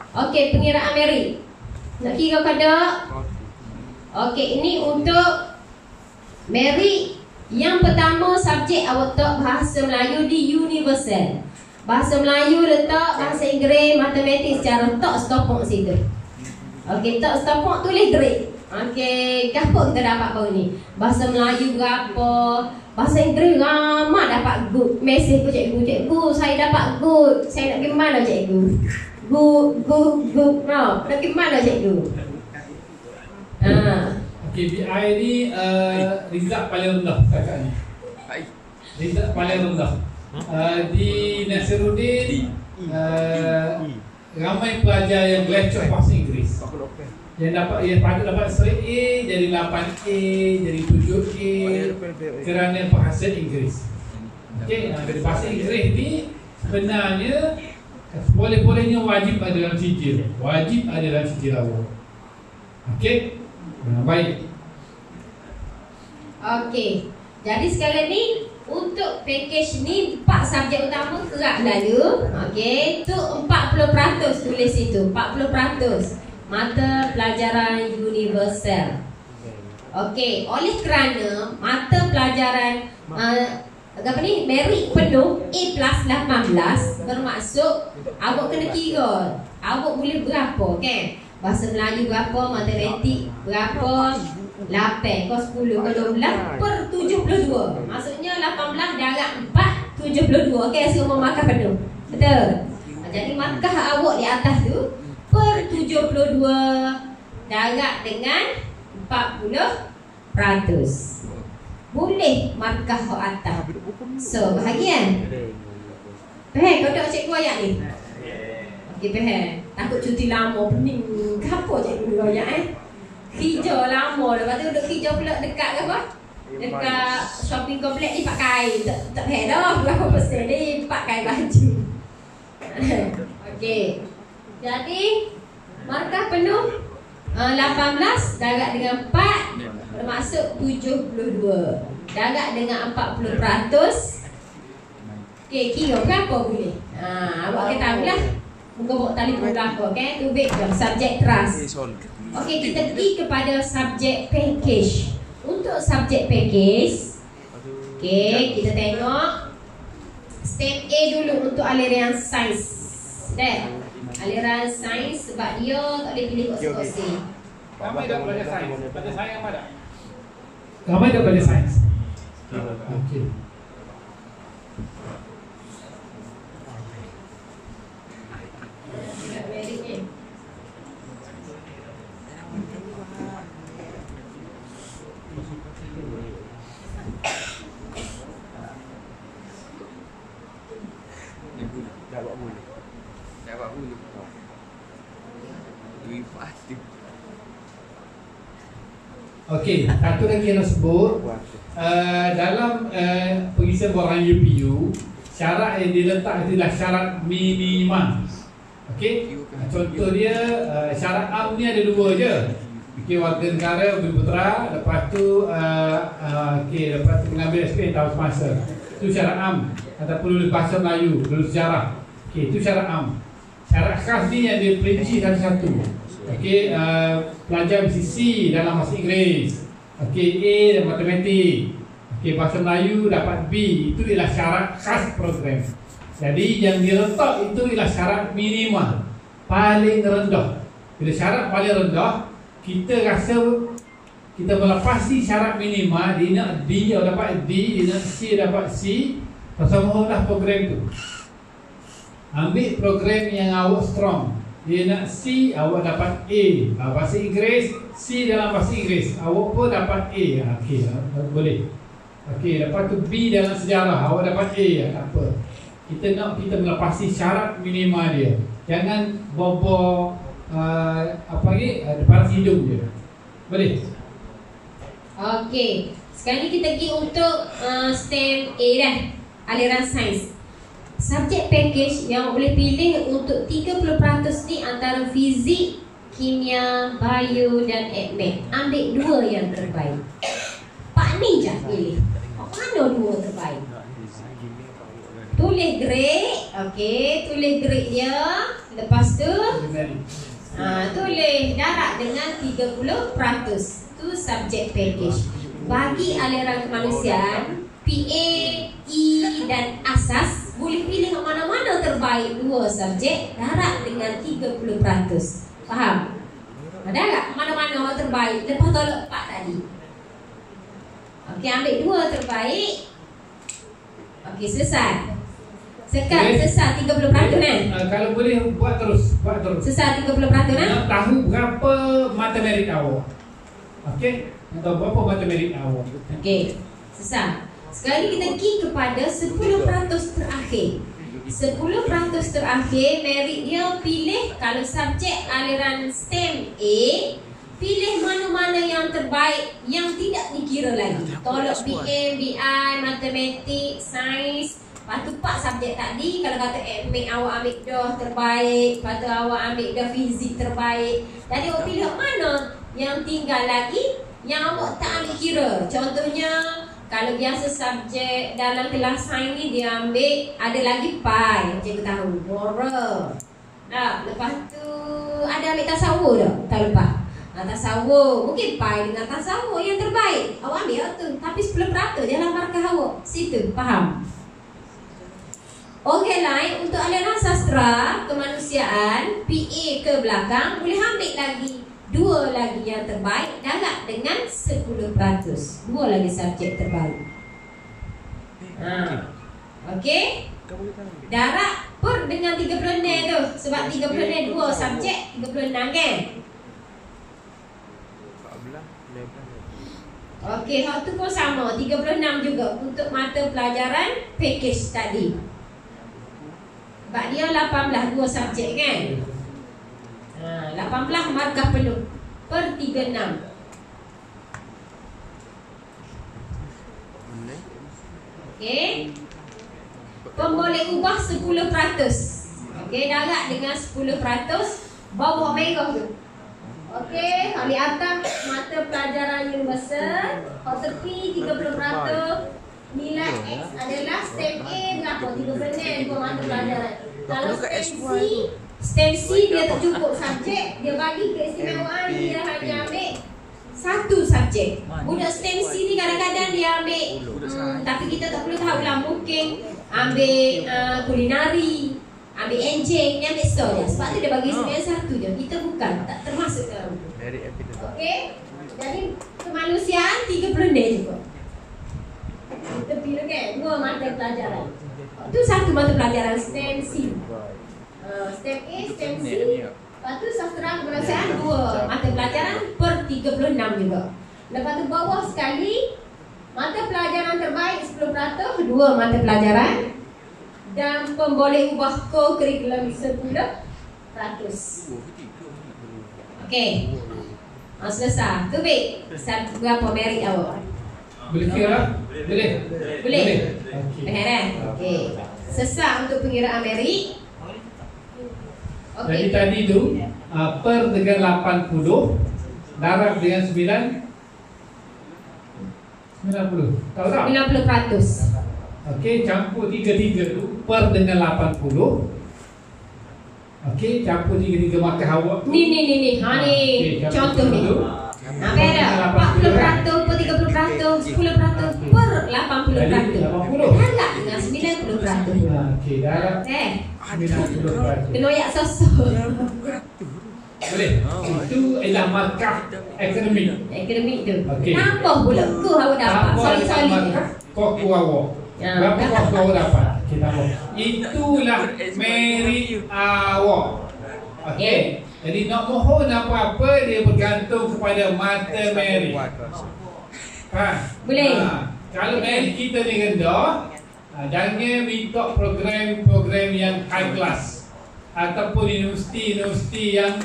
Okey, pengiraan merit. Nak kira kada? Okey, ini untuk merit. Yang pertama subjek awak letak bahasa Melayu di universal. Bahasa Melayu letak, bahasa Inggeris, matematik secara letak stopok situ. Okey, letak stopok tulis grade. Okey, apa kita dapat kau ni? Bahasa Melayu berapa? Bahasa Inggeris ramai dapat good. Mesej ke cikgu, saya dapat good. Saya nak pergi mana cikgu? Good. Nak pergi mana cikgu? Okey, BI ni result paling rendah kakak ni. Result paling rendah. Di Nasiruddin ramai pelajar yang lecture bahasa Inggeris. Yang patut dapat straight A jadi 8A, jadi 7A kerana bahasa Inggeris. Okey, dari bahasa Inggeris ni sebenarnya boleh-bolehnya wajib ada dalam sijil. Wajib ada dalam sijil awak. Okey. Baik. Okey. Jadi sekarang ni untuk package ni 4 subjek utama kerak Melayu. Okey, tu 40% tulis itu, 40% mata pelajaran universal. Okey, oleh kerana mata pelajaran apa ni merit penuh A+18 bermaksud awak kena kira awak boleh berapa kan. Bahasa Melayu berapa, matematik berapa, 8 kau 10 kau 12 per 72. Maksudnya 18 darab 4 72. Okey, semua markah penuh. Betul. Jadi markah awak di atas tu per 72 darab dengan 40%. Boleh markah ke atas. So, bahagian. Peh, kau tengok cikgu ayat ni? Okey, Peh. Takut cuti lama, pening. Kenapa cikgu dulu ayat Hijau lama, lepas tu duduk hijau pula dekat ke apa? Dekat shopping komplek ni pakai. Tak Peh dah, berapa persen ni pakai baju. Okey. Jadi, markah penuh 18 darab dengan 4 bermaksud 72 darab dengan 40%. Okey, kira berapa boleh? Awak kata tahulah. Muka bawa telefon belakang, okay? Tu baik je, subjek trust. Okey, kita pergi kepada subjek package. Untuk subjek package, okey, kita tengok step A dulu untuk aliran sains. Dan aliran sains sebab dia tak boleh pilih kos-kosi. Ramai dah belajar sains. Pada saya apa dah? Ramai dah belajar sains. Okey. Okey, satu lagi yang nak sebut dalam pengisian borang UPU, syarat yang diletak itulah syarat minima. Okey, contoh dia syarat am ni ada dua je. Okey, warga negara, bumi putera, lepas tu okey, lepas tu mengambil SPM tahun semasa. Itu syarat am ataupun lulus bahasa Melayu, lulus sejarah. Okey, itu syarat am. Syarat khas ni yang diperinci satu-satu. Okey, pelajar mesti C dalam bahasa Inggeris. Okey, A dalam matematik. Okey, bahasa Melayu dapat B. Itu ialah syarat khas program. Jadi yang diletak itu ialah syarat minima, paling rendah. Bila syarat paling rendah, kita rasa kita melepasi syarat minima. Dia nak D, dia dapat D. Dia nak C, dapat C. Persamaan program tu. Ambil program yang awak strong. Dia nak C, awak dapat A. Bahasa Inggeris, C dalam bahasa Inggeris, awak pun dapat A. Okey, boleh. Okey, lepas tu B dalam sejarah, awak dapat A. Tak apa. Kita melepasi syarat minima dia. Jangan bobo apa lagi, paras hidung dia. Boleh? Okey, sekarang ni kita pergi untuk STEM A dah, aliran sains. Subjek package yang boleh pilih untuk 30% ni antara fizik, kimia, bio dan admat. Ambil dua yang terbaik. Pak ni je pilih. Mana dua terbaik? Tulis grade. Okey, tulis grade dia. Lepas tu tulis darab dengan 30%. Tu subjek package. Bagi aliran kemanusiaan, PA, E dan asas boleh pilih mana-mana terbaik dua subjek darab dengan 30%. Faham? Ada tak? Mana-mana terbaik lepas tolak 4 tadi. Okey, ambil dua terbaik. Okey, selesai. Sekarang selesai 30% kan? Kalau boleh buat terus. Selesai 30% kan? Nak tahu berapa mata merit awak. Okey? Nak tahu berapa mata merit awak. Okey, selesai. Sekarang ni kita pergi kepada 10% terakhir. 10% terakhir, merit dia pilih kalau subjek aliran STEM A, pilih mana-mana yang terbaik yang tidak dikira lagi. Tolak BM, BI, matematik, sains. Lepas tu 4 subjek tadi, kalau kata admin awak ambil dah terbaik, lepas tu awak ambil dah fizik terbaik. Jadi awak pilih mana yang tinggal lagi yang awak tak ambil kira. Contohnya kalau biasa subjek dalam kelas sains ni dia ambil ada lagi pi, cikgu tahu, moral. Nah, lepas tu ada ambil tasawuf dah, tak lupa. Tasawuf, mungkin pi dengan tasawuf yang terbaik. Awak ambil tu, tapi 10% dalam markah awak. Situ, faham? Orang lain untuk aliran sastra, kemanusiaan, PA ke belakang boleh ambil lagi 2 lagi yang terbaik, darat dengan 10%. 2 lagi subjek terbaik. Okey. Darat per dengan 36 tu. Sebab 36 2 subjek, 36 kan? Okey, hak tu pun sama, 36 juga untuk mata pelajaran package tadi. Sebab dia 18 2 subjek kan? 18 markah penuh per 36. Okey. Boleh ubah 10%. Okey, darat dengan 10%, bawah merah tu. Okey, di atas mata pelajaran universal, hak tepi 30%. Nilai X adalah STEM A berapa? 30% 2 mata pelajaran. Kalau STEM C dia tak cukup subjek, dia bagi keistimewaan dia hanya ambil 1 subjek. Budak STEM C ni kadang-kadang dia ambil tapi kita tak perlu tahu lah, mungkin ambil kulinari, ambil enjing, dia ambil store je. Sebab tu dia bagi istimewa 1 je. Kita bukan, tak termasuk dalam tu. Okey. Jadi kemanusiaan 30 juga. Kita pilih kan 2 mata pelajaran. Itu 1 mata pelajaran STEM C. STEM A, STEM C. Lepas tu sastra kemanusiaan 2 mata pelajaran per 36 juga. Lepas tu bawah sekali, mata pelajaran terbaik 10%, 2 mata pelajaran. Dan pemboleh ubah co-curriculum 10%. Okey. Selesai. Tu baik. Berapa merit awak? Boleh kira? Boleh? Boleh? Okey. Okey. Sesat untuk pengiraan merit. Jadi tadi tu per dengan 80, darab dengan 90. Tahu tak? 90%. Okey, campur 3 tu per dengan 80. Okey, campur 3 markah awak. Ni. Ha ni. Contoh ni. Beda 40% per 30%, 10% per 80%. Darat dengan 90%. Okey, darab 90%. Kena ayak sosok. Boleh. Itu ialah markah akademik. Akademik tu. Okey. Tambah pula ke awak dapat? Sorry. Kok awak. Berapa kok awak dapat? Kita tambah. Itulah merit awak. Okey. Jadi nak mohon apa-apa dia bergantung kepada mata merit. Boleh. Kalau merit kita ni rendah, jangan minta program-program yang high class ataupun universiti yang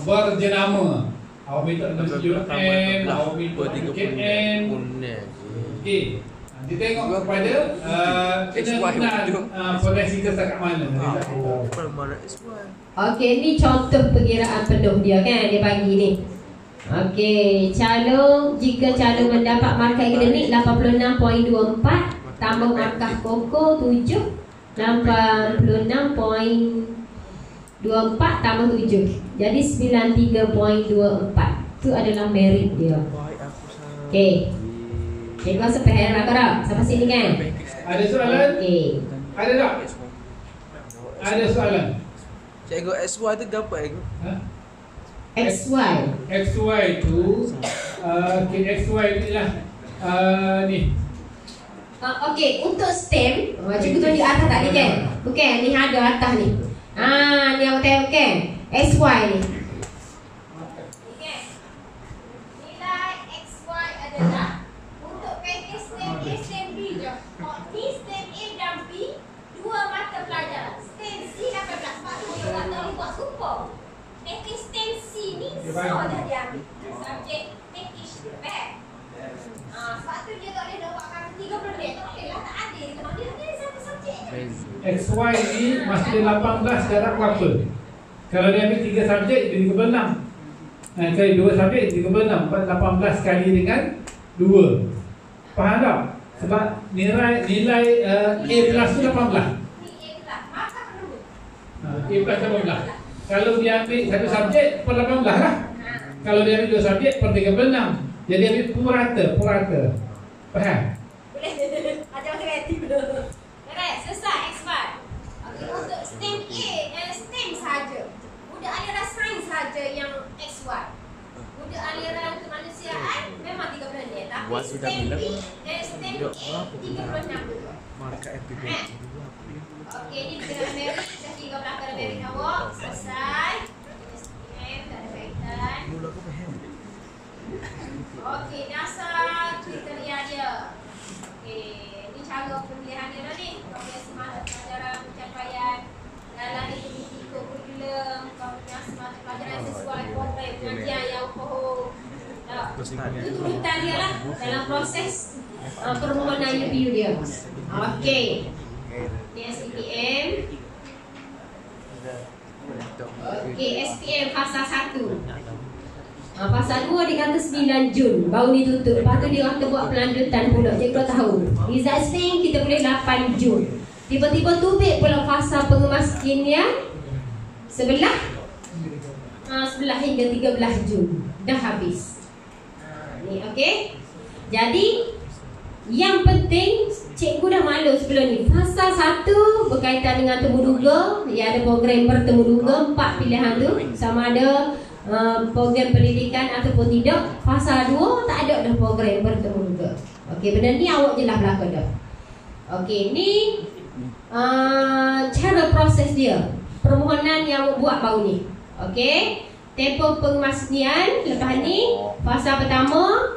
berjenama. Awak minta UM, awak minta UKM. Okey. Kita tengok kepada potensi kita setakat mana. Okey, ni contoh pengiraan penuh dia kan, dia bagi ni. Okey, jika calon mendapat markah akademik 86.24, tambah markah koko 7, 86.24 tambah 7. Jadi 93.24. Itu adalah merit dia. Okey. Cikgu rasa faham lah korang sampai sini kan? Ada soalan? Okey. Ada tak? Ada soalan? Cikgu XY tu apa cikgu? XY. XY tu XY ni lah ni. Okey, untuk STEM, cikgu tunjuk atas tak ni kan? Bukan, ni ada atas ni. Ni awak tengok kan? XY ni. Nilai XY adalah untuk package STEM A, STEM B So dah dia ambil subjek take each back. Sebab tu dia tak boleh dapatkan 30 minit. Tak boleh lah, tak adil. Kalau dia ada satu subjek je. XY ni masih 18 darab berapa? Kalau dia ambil 3 subjek, dia 36. Kali 2 subjek, 36. 18 kali dengan 2. Faham tak? Sebab nilai A plus tu 18. Ni A plus. Maka perlu. A plus 18. Kalau dia ambil satu subjek, per 18 lah. Kalau dia ambil 2 subjek, per 36. Jadi ambil purata. Faham? Boleh. Ajar kreatif dulu. Alright, selesai XY. Okey, untuk STEM A, STEM saja. Budak aliran sains saja yang XY. Budak aliran kemanusiaan memang 30 minit. Tapi Buat sudah STEM B, bilang. STEM A 36 dulu. Marka FPP. Okey, ni dengan Mary, dah 3 belakang Mary awak. Selesai. STM, tak ada kaitan. Mula aku faham. Okey, dasar kriteria dia. Okey, ni cara pemilihan dia dah ni. Kau semangat pelajaran pencapaian dalam aktiviti kurikulum, kau punya semangat pelajaran sesuai program pengajian yang kokoh. Itu turutan dia lah dalam proses permohonan UPU dia. Okey. Ni SPM. Okey, SPM fasa 1. Fasa 2 dia kata 9 Jun baru ditutup. Lepas tu dia kata buat pelanjutan pula. Cikgu dah tahu result SPM kita boleh 8 Jun. Tiba-tiba tubik pula fasa pengemaskinian sebelah hingga 13 Jun. Dah habis. Ni okey. Jadi yang penting cikgu dah malu sebelum ni. Fasa 1 berkaitan dengan temuduga. Ya, ada program bertemuduga 4 pilihan tu. Sama ada program pendidikan ataupun tidak. Fasa 2 tak ada dah program bertemuduga. Okey, benda ni awak je lah belakang dah. Okey, ni cara proses dia. Permohonan yang awak buat baru ni. Okey, tempoh pengemasnian. Lepas ni fasa pertama.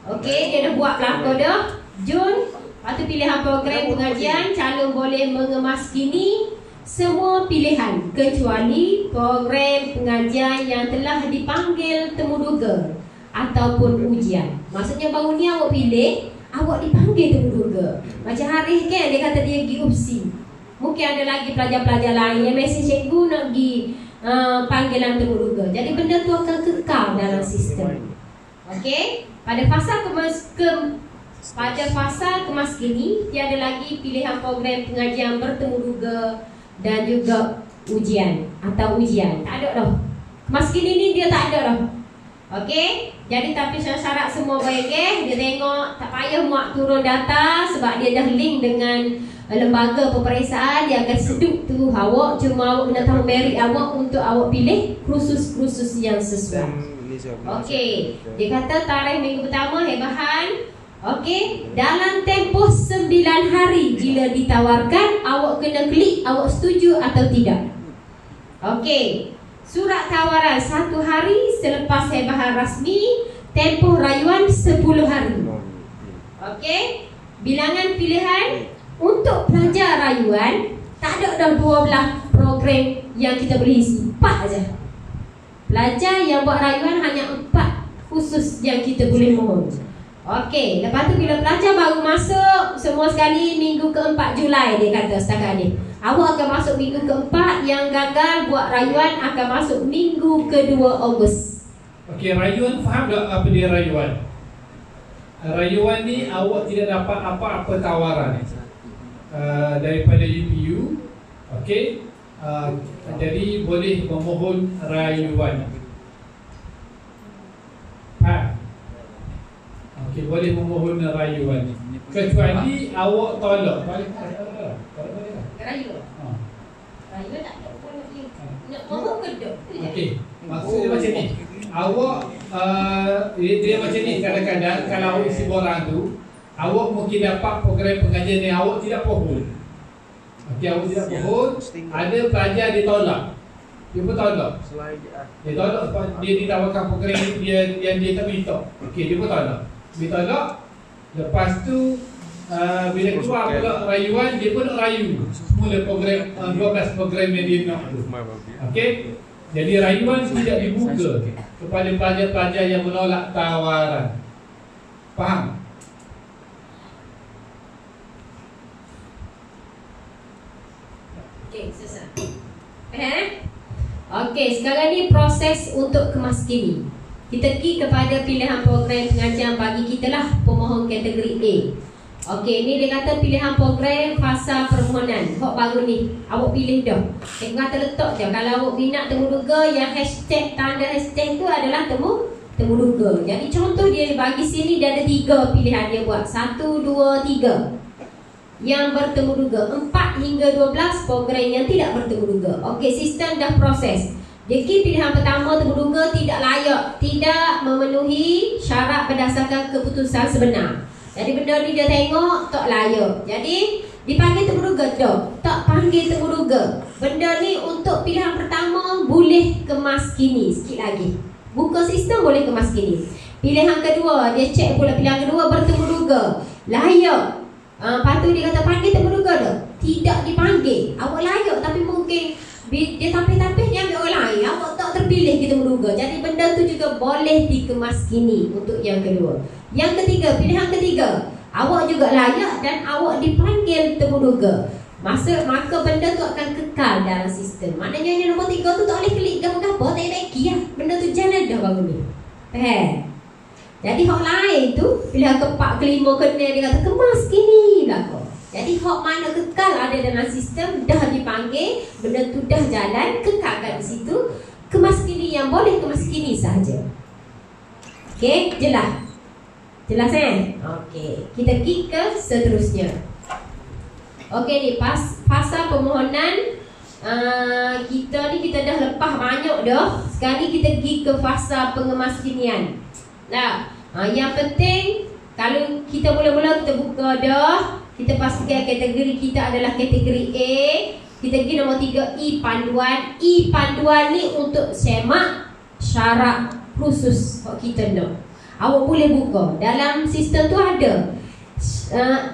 Okey, dia dah buat belakang dah Jun. Lepas tu pilihan program pengajian. Calon boleh mengemaskini semua pilihan kecuali program pengajian yang telah dipanggil temuduga ataupun ujian. Maksudnya baru ni awak pilih, awak dipanggil temuduga. Macam hari kan dia kata dia pergi opsi. Mungkin ada lagi pelajar-pelajar lain yang mesej cikgu nak pergi panggilan temuduga. Jadi benda tu akan kekal dalam sistem. Okey, pada fasa kemaskini tiada lagi pilihan program pengajian bertemuduga dan juga ujian atau ujian. Tak ada dah. Kemaskini ni dia tak ada dah. Okey, jadi tapi syarat semua baik dia tengok, tak payah muat turun data sebab dia dah link dengan lembaga peperiksaan. Dia akan sedut tu awak, cuma awak kena tahu merit awak untuk awak pilih kursus-kursus yang sesuai. Okey, dia kata tarikh minggu pertama hebahan. Okey, dalam tempoh 9 hari bila ditawarkan, awak kena klik awak setuju atau tidak. Okey, surat tawaran 1 hari selepas hebahan rasmi, tempoh rayuan 10 hari. Okey, bilangan pilihan untuk pelajar rayuan tak ada dah 12 program yang kita boleh isi, 4 aja. Pelajar yang buat rayuan hanya 4 khusus yang kita boleh mohon. Okey, lepas tu bila pelajar baru masuk semua sekali minggu ke-4 Julai dia kata setakat ni. Awak akan masuk minggu ke-4, yang gagal buat rayuan akan masuk minggu ke-2 Ogos. Okey, rayuan faham tak apa dia rayuan? Rayuan ni awak tidak dapat apa-apa tawaran daripada UPU. Okey, jadi boleh memohon rayuan. Okey, boleh memohon rayuan kecuali awak tolak. Rayuan. Rayuan tak ada pun nak mohon ke tak? Okey, maksudnya macam ni. Awak dia macam ni, kadang-kadang kalau awak isi borang tu, awak mungkin dapat program pengajian yang awak tidak pohon. Okey, awak tidak pohon, ada pelajar ditolak. Dia pun tolak. Dia tolak sebab dia ditawarkan program yang dia tak minta. Okey, dia pun tolak. Dia tolak. Lepas tu bila keluar pula rayuan, dia pun nak rayu semula program 12 program yang dia nak tu. Okey. Jadi rayuan tidak dibuka kepada pelajar-pelajar yang menolak tawaran. Faham? Okey, selesai. Okey, sekarang ni proses untuk kemaskini. Kita pergi kepada pilihan program pengajian bagi kita lah pemohon kategori A. Okey, ni dia kata pilihan program fasa permohonan. Hok baru ni, awak pilih dah. Dia kata letak je. Kalau awak minat temuduga yang hashtag, tanda hashtag tu adalah temuduga. Jadi contoh dia bagi sini dia ada 3 pilihan dia buat. 1, 2, 3. Yang bertemuduga. 4 hingga 12 program yang tidak bertemuduga. Okey, sistem dah proses. Jadi pilihan pertama temuduga tidak layak, tidak memenuhi syarat berdasarkan keputusan sebenar. Jadi benda ni dia tengok tak layak. Jadi dipanggil temuduga dah, tak panggil temuduga. Benda ni untuk pilihan pertama boleh kemaskini. Sikit lagi. Buka sistem boleh kemaskini. Pilihan kedua, dia cek pula pilihan kedua bertemuduga. Layak. Lepas tu dia kata panggil temuduga dah. Tidak dipanggil. Awak layak tapi mungkin dia tapis-tapis dia ambil orang lain. Awak tak terpilih kita menduga. Jadi benda tu juga boleh dikemaskini untuk yang kedua. Yang ketiga, pilihan ketiga, awak juga layak dan awak dipanggil temuduga. Maka benda tu akan kekal dalam sistem. Maknanya yang nombor 3 tu tak boleh klik apa-apa, tak payah baiki lah. Benda tu jalan dah baru ni. Jadi hak lain tu pilihan keempat, kelima, keenam dia kata kemaskini belakang. Jadi hak mana kekal ada dalam sistem, dah dipanggil, benda tu dah jalan, kekalkan di situ. Kemaskini yang boleh kemaskini sahaja. Okey, jelas? Jelas Okey, kita pergi ke seterusnya. Okey ni fasa permohonan. Kita dah lepas banyak dah. Sekarang ni kita pergi ke fasa pengemaskinian. Nah, yang penting kalau kita mula-mula kita buka dah, kita pastikan kategori kita adalah kategori A. Kita pergi nombor 3, I panduan. I panduan ni untuk semak syarat khusus kita nak. Awak boleh buka. Dalam sistem tu ada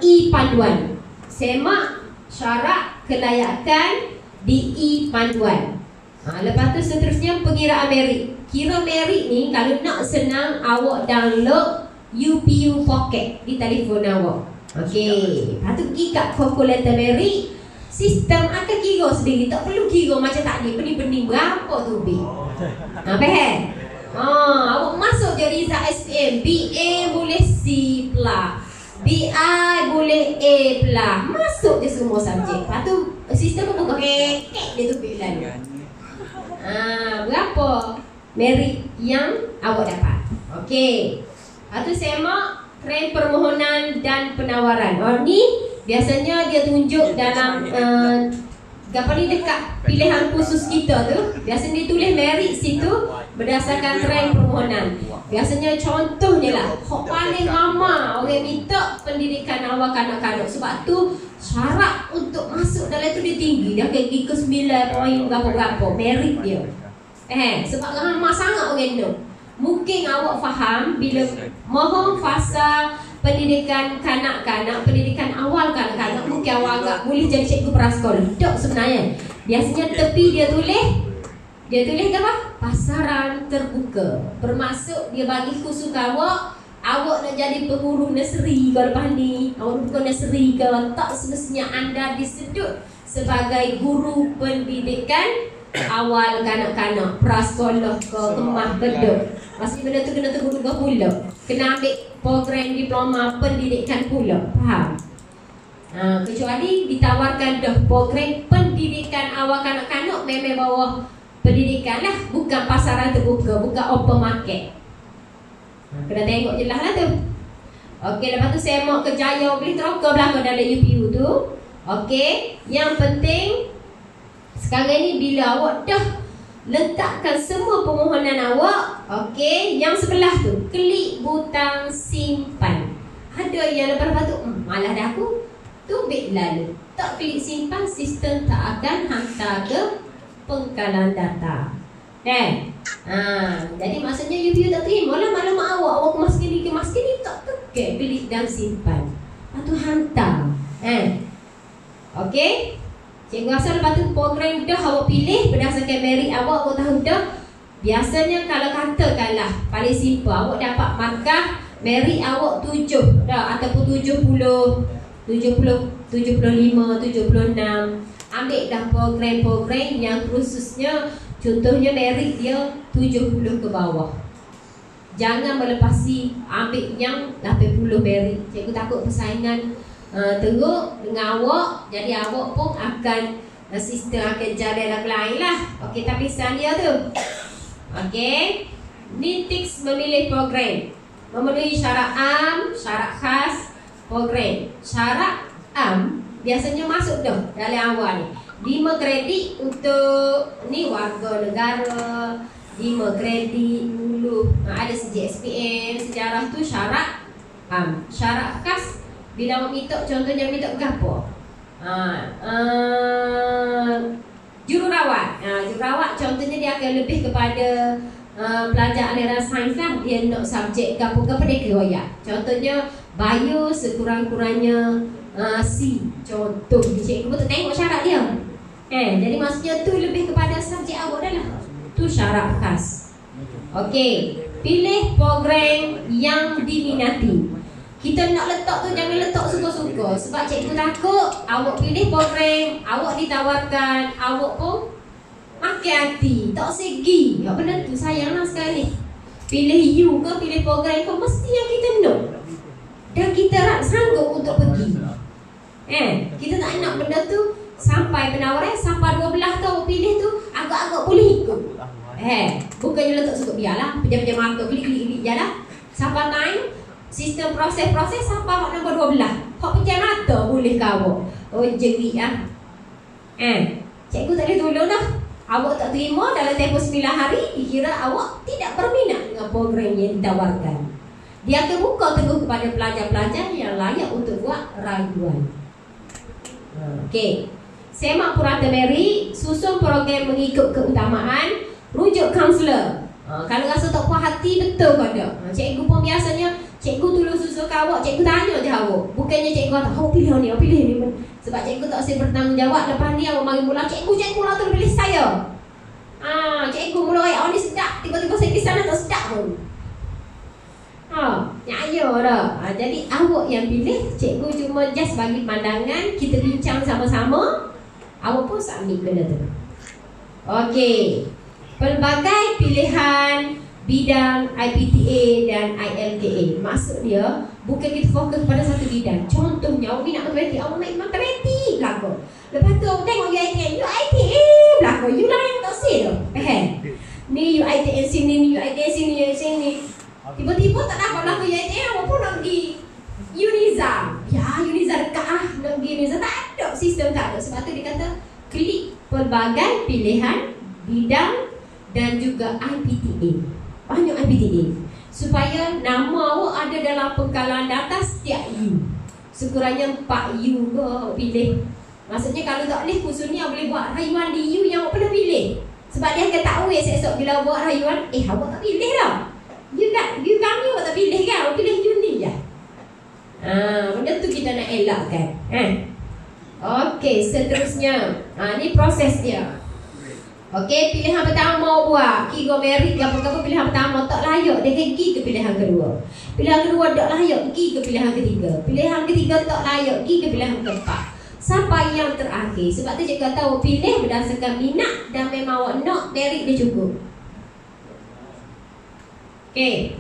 I panduan. Semak syarat kelayakan di I panduan. Lepas tu seterusnya pengiraan merit. Kira merit ni kalau nak senang, awak download UPU Pocket di telefon awak. Okey, lepas tu pergi kat calculator merit. Sistem akan kira sendiri. Tak perlu kira macam tadi, benih-benih berapa tu B. Faham? Awak masuk je result SPM. BA boleh C plus, BI boleh A plus. Masuk je semua subjek. Lepas tu sistem pun buka dia tu bilang. Berapa merit yang awak dapat. Okey. Lepas tu semak trend permohonan dan penawaran. Ni biasanya dia tunjuk dalam dekat pilihan khusus kita tu. Biasanya dia tulis merit situ berdasarkan trend permohonan. Biasanya contohnya lah, hak paling ramai orang minta pendidikan awal kanak-kanak. Sebab tu syarat untuk masuk dalam tu dia tinggi. Dia pergi ke 9 poin berapa-berapa merit dia. Sebab ramai sangat orang tu. Mungkin awak faham bila mohon fasa pendidikan kanak-kanak, pendidikan awal kanak-kanak, mungkin awak agak boleh jadi cikgu prasekolah. Tak sebenarnya. Biasanya tepi dia tulis apa? Pasaran terbuka. Bermaksud dia bagi khusus awak nak jadi pengurus nursery ke lepas ni. Awak bukan nursery ke, tak semestinya anda disedut sebagai guru pendidikan awal kanak-kanak, prasekolah ke, kemah kedok. Maksudnya benda tu kena terguna pula. Kena ambil program diploma pendidikan pula. Faham? Kecuali ditawarkan dah program pendidikan awal kanak-kanak, memang bawah pendidikan lah, bukan pasaran terbuka, bukan open market. Kena tengok jelas lah tu. Okey, lepas tu saya mau kejaya boleh teroka belakang dalam UPU tu. Okey, yang penting sekarang ni bila awak dah letakkan semua permohonan awak, okey, yang sebelah tu klik butang simpan. Ada yang lepas tu malah dah aku tubik lalu. Tak klik simpan, sistem tak akan hantar ke pengkalan data. Jadi maksudnya UPU tak terima lah maklumat awak kemaskini tak tekan klik dan simpan. Lepas tu hantar. Okey. Cikgu rasa lepas tu program dah awak pilih berdasarkan merit awak tahu dah. Biasanya kalau katakanlah paling simple, awak dapat markah merit awak 7 dah, ataupun 70, 75, 76. Ambil dah program-program yang khususnya, contohnya merit dia 70 ke bawah. Jangan melepasi ambil yang 80 merit. Cikgu takut persaingan teruk dengan awak, jadi awak pun akan sistem akan jalan lain lah. Okey, tapi dia tu. Okey. Ni tips memilih program. Memenuhi syarat am, syarat khas, program. Syarat am biasanya masuk dah dalam awal ni. 5 kredit untuk ni warga negara, 5 kredit dulu. Ada segi SPM, sejarah tu syarat am. Syarat khas bila minta, contohnya minta gapo? Jururawat. Jururawat contohnya dia akan lebih kepada pelajar aliran sains lah. Dia nak subjek gapo-gapo dia kira. Contohnya bio sekurang-kurangnya C. Contoh cikgu betul tengok syarat dia. Jadi maksudnya tu lebih kepada subjek awak dah lah. Tu syarat khas. Okey, pilih program yang diminati. Kita nak letak tu jangan letak suka-suka. Sebab cikgu takut awak pilih program, awak ditawarkan, awak pun makin hati, tak segi. Ya benda tu sayanglah sekali. Pilih you ke pilih program ke, mesti yang kita nak. Dan kita sanggup untuk pergi. Kita tak nak benda tu sampai penawaran sampai 12 tu awak pilih tu agak-agak boleh ikut. Bukannya letak suka biarlah, pejam-pejam mata klik-klik je lah. Sampai time sistem proses-proses sampai hak nombor 12. Hak pejam mata boleh ke awak? Oh jerit ah. Cikgu tak boleh tolong dah. Awak tak terima dalam tempoh 9 hari, dikira awak tidak berminat dengan program yang ditawarkan. Dia akan buka teguh kepada pelajar-pelajar yang layak untuk buat rayuan. Okey. Semak purata merit, susun program mengikut keutamaan, rujuk kaunselor. Kalau rasa tak puas hati, betul ke tak? Cikgu pun biasanya, cikgu tolong susun ke awak, cikgu tanya je awak. Bukannya cikgu kata, awak pilih ni, awak pilih ni. Sebab cikgu tak boleh bertanggungjawab. Lepas ni awak mari mula, cikgu lah tu pilih saya. Cikgu mula, awak ni sedap. Tiba-tiba saya kisah tak sedap pun. Ya dah. Jadi awak yang pilih, cikgu cuma just bagi pandangan, kita bincang sama-sama. Awak pun submit benda tu. Okey. Pelbagai pilihan bidang IPTA dan ILTA. Maksud dia bukan kita fokus pada satu bidang. Contohnya awak minat matematik, awak nak matematik belakang. Lepas tu awak tengok UiTM belakang. You lah yang tak say tu. Ni UiTM sini, ni UiTM sini. Tiba-tiba tak dapat belakang UiTM, awak pun nak pergi Unizam. Ya, Unizam dekat lah. Nak pergi Unizam, tak ada. Sistem tak ada. Sebab tu dia kata klik pelbagai pilihan bidang dan juga IPTA. Banyak IPTA. Supaya nama awak ada dalam pengkalan data setiap U. Sekurangnya 4 U ke pilih. Maksudnya kalau tak boleh khusus ni awak boleh buat rayuan di U yang awak pernah pilih. Sebab dia akan tahu esok bila buat rayuan, awak tak pilih dah. You kami awak tak pilih kan? Awak pilih U ni je. Benda tu kita nak elakkan. Okey, seterusnya. Ni proses dia. Okey, pilihan pertama buat kira merit apa-apa pilihan pertama tak layak, dia pergi ke pilihan kedua. Pilihan kedua tak layak, pergi ke pilihan ketiga. Pilihan ketiga tak layak, pergi ke pilihan keempat. Sampai yang terakhir. Sebab tu cikgu kata awak pilih berdasarkan minat dan memang awak nak, merit dia cukup. Okey.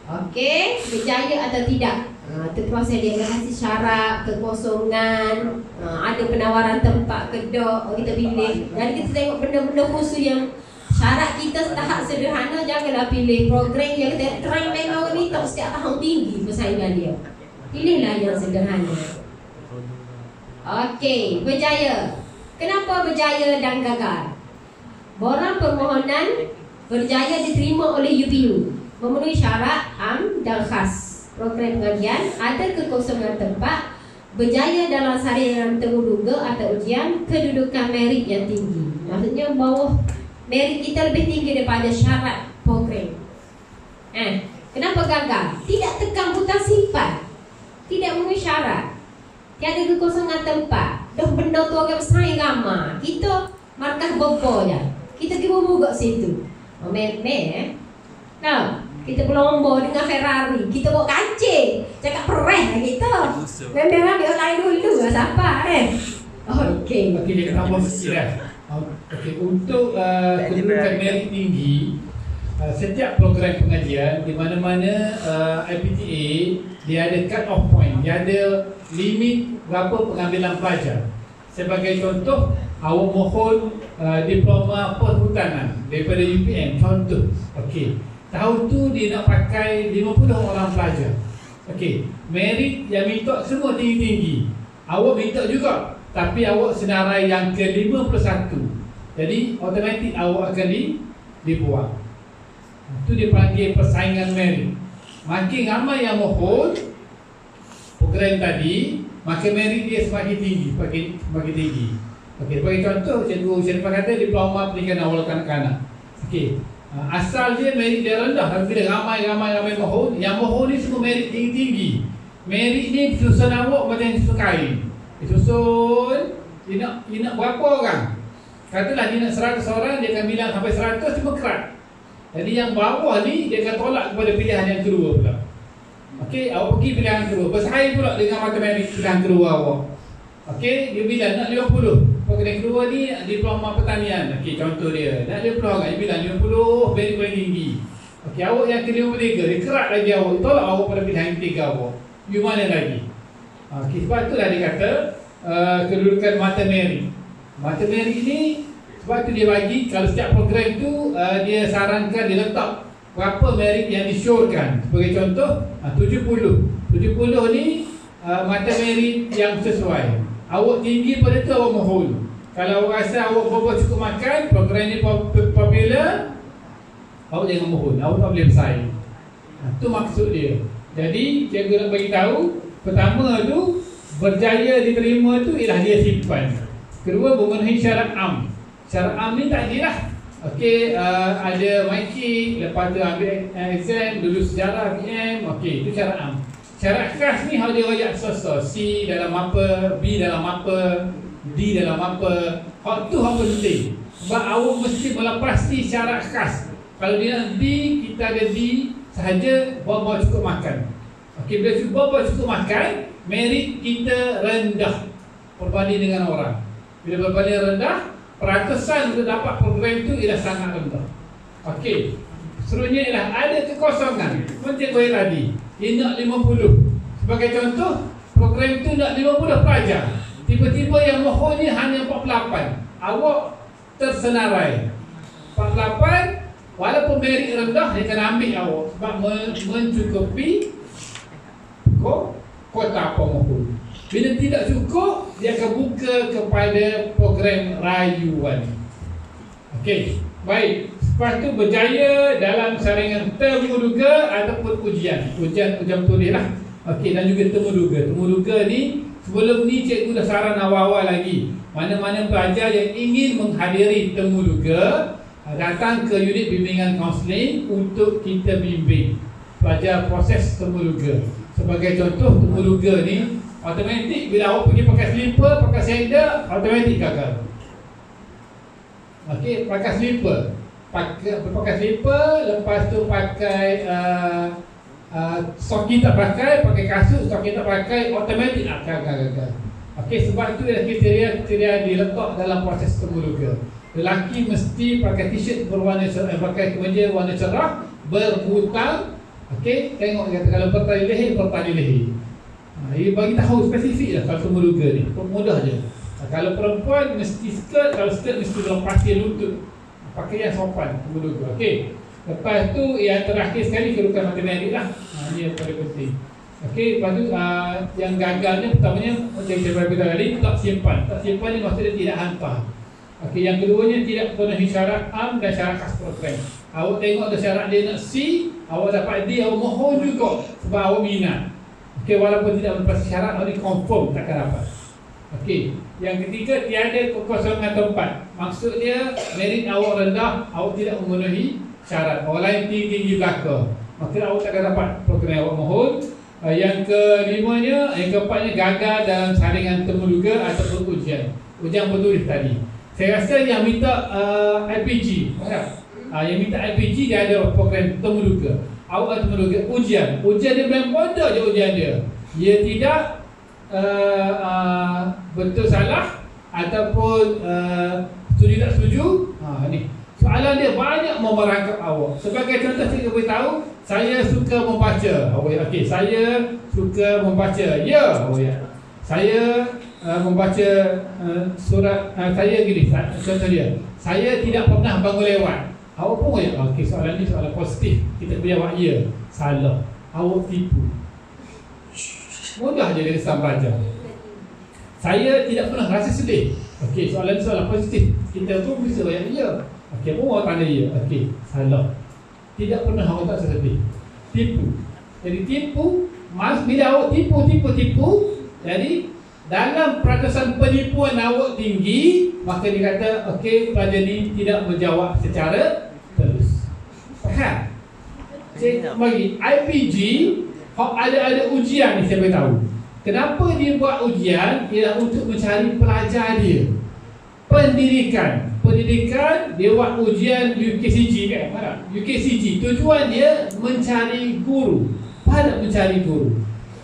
Okey, berjaya atau tidak? Itu proses dia kasih syarat, kekosongan, ada penawaran tempat kedok, kita pilih. Jadi kita tengok benda-benda khusus yang syarat kita tahap sederhana. Janganlah pilih program yang kita try memang ni tak setiap tahun tinggi persaingan dia. Pilihlah yang sederhana. Okey, berjaya. Kenapa berjaya dan gagal? Borang permohonan berjaya diterima oleh UPU, memenuhi syarat am dan khas. Program pengajian, ada kekosongan tempat, berjaya dalam saringan terduga atau ujian, kedudukan merit yang tinggi. Maksudnya bawah merit kita lebih tinggi daripada syarat program. Kenapa gagal? Tidak tekan butang sifat, tidak memenuhi syarat, tiada kekosongan tempat. Dah benda tu agak bersaing ramai. Kita markah bobo je. kita pergi berumur kat situ. Tahu? Kita berlomba dengan Ferrari, kita bawa kancing, cakap pereh lah kita. Memang ambil orang lain dulu lah, siapa Okey. Okey, dia kata apa sikit dah. Okey, untuk kedudukan merit tinggi, setiap program pengajian di mana-mana IPTA dia ada cut off point, dia ada limit berapa pengambilan pelajar. Sebagai contoh, awak mohon diploma perhutanan daripada UPM, contoh. Okey. Tahun tu dia nak pakai 50 orang pelajar. Okey, merit yang minta semua tinggi-tinggi. Awak minta juga, tapi awak senarai yang ke-51. Jadi automatik awak akan dibuang. Itu dipanggil persaingan merit. Makin ramai yang mohon program tadi, maka merit dia semakin tinggi, semakin tinggi. Okey, bagi contoh, Cikgu Sharifah kata diploma pendidikan awal kanak-kanak. Okey, asal dia merit dia rendah, tapi bila ramai mohon, yang mohon ni semua merit tinggi-tinggi. Merit ni susun awak macam susun kain. Susun, dia nak berapa orang? Katalah dia nak 100 orang, dia akan bilang sampai 100 cuma kerat. Jadi yang bawah ni dia akan tolak kepada pilihan yang kedua pula. Okey, awak pergi pilihan kedua, bersaing pula dengan matematik pilihan kedua awak. Okey, dia bilang nak 50. Program kedua ni diploma pertanian. Okey, contoh dia. Nak 50 orang, dia bilang 50 merit paling tinggi. Okey, awak yang ke-53, dia kerat lagi awak, tolak awak pada pilihan ketiga awak. You mana lagi? Okey, sebab itulah dia kata kedudukan mata merit. Mata merit ni sebab tu dia bagi, kalau setiap program tu dia sarankan, dia letak berapa merit yang disyorkan. Sebagai contoh 70 ni mata merit yang sesuai. Awak tinggi pada tu awak mohon. Kalau awak rasa awak berapa cukup makan, program ni popular, awak jangan mohon, awak tak boleh bersaing. Itu maksud dia. Jadi cikgu nak bagi tahu, pertama tu berjaya diterima tu ialah dia simpan. Kedua, memenuhi syarat am. Syarat am ni tak adilah. Okey, ada MyKid, lepas tu ambil exam, lulus sejarah PM, okey, itu syarat am. Syarat khas ni dia royak sosok, C dalam apa, B dalam apa, D dalam apa. Hak tu hak penting. Sebab awak mesti melepasi syarat khas. Kalau dia nak D, kita ada D sahaja, bawa cukup makan. Okey, bila bawa cukup makan, merit kita rendah berbanding dengan orang. Bila berbanding rendah, peratusan untuk dapat program itu ialah sangat rendah. Okey, seterusnya ialah ada kekosongan. Macam saya tadi, dia nak 50. Sebagai contoh, program itu nak 50 pelajar. Tiba-tiba yang mohonnya hanya 48. Awak tersenarai 48, walaupun merit rendah, dia akan ambil awak sebab mencukupi kota pemohon. Bila tidak cukup, dia akan buka kepada program rayuan. Okey, baik. Lepas tu berjaya dalam saringan temuduga ataupun ujian tulis lah. Okey, dan juga temuduga. Temuduga ni, sebelum ni cikgu dah saran awal-awal lagi. Mana-mana pelajar yang ingin menghadiri temuduga, datang ke unit bimbingan kaunseling untuk kita bimbing pelajar proses temuduga. Sebagai contoh, temuduga ni automatik bila awak pergi pakai slipper, pakai sandal, automatik gagal. Okey, pakai slipper. Pakai slipper, lepas tu pakai sokin tak pakai kasut, sokin tak pakai, automatik nak gagal. Okey, sebab itu adalah kriteria diletak dalam proses temuduga. Lelaki mesti pakai t-shirt berwarna cerah, pakai kemeja warna cerah, berbutang. Okey, tengok kata kalau bertali leher. Dia bagi tahu spesifik lah kalau temuduga ni, mudah je. Kalau perempuan mesti skirt, kalau skirt mesti lepasi lutut. Pakai yang sopan, temuduga. Okey. Lepas tu yang terakhir sekali kedudukan matematik lah. Ini yang paling penting. Okey, lepas tu yang gagalnya pertamanya macam saya beritahu tadi, tak simpan. Tak simpan ni maksudnya tidak hantar. Okey, yang keduanya tidak penuhi syarat am dan syarat khas program. Awak tengok ada syarat dia nak C, awak dapat D, awak mohon juga sebab awak minat. Okey, walaupun tidak berpasti syarat, awak confirm takkan dapat. Okey, yang ketiga tiada kekosongan tempat. Maksud dia merit awak rendah, awak tidak memenuhi syarat. Orang lain tinggi belaka, maka awak takkan dapat program yang awak mohon. Yang keempatnya gagal dalam saringan temuduga ataupun ujian bertulis tadi. Saya rasa yang minta LPG, yang minta LPG dia ada program temuduga. Awak temuduga ujian dia memang bodoh je ujian dia. Dia tidak betul salah ataupun setuju tak setuju. Ni soalan dia banyak mau merangkap awak. Sebagai contoh saya beritahu, saya suka membaca. Okey, saya suka membaca. Ya, saya membaca surat saya gini. Contoh dia, saya tidak pernah bangun lewat. Awak pun okey, soalan ni soalan positif. Kita jawab ya. Salah. Awak tipu. Mudah je dia kesan belajar. Saya tidak pernah rasa sedih. Okey, soalan positif. Kita pun bisa bayar ya. Okey, pun awak tanda ya. Okey, salah. Tidak pernah awak tak sedih. Tipu. Jadi tipu, bila awak tipu. Jadi dalam peratusan penipuan awak tinggi, maka dia kata okey, pelajar ni tidak menjawab secara terus. Faham? Saya bagi IPG ada ujian ni saya beritahu. Kenapa dia buat ujian? Ialah untuk mencari pelajar dia. Pendidikan dia buat ujian UKCG kan? UKCG tujuan dia mencari guru. Pada mencari guru.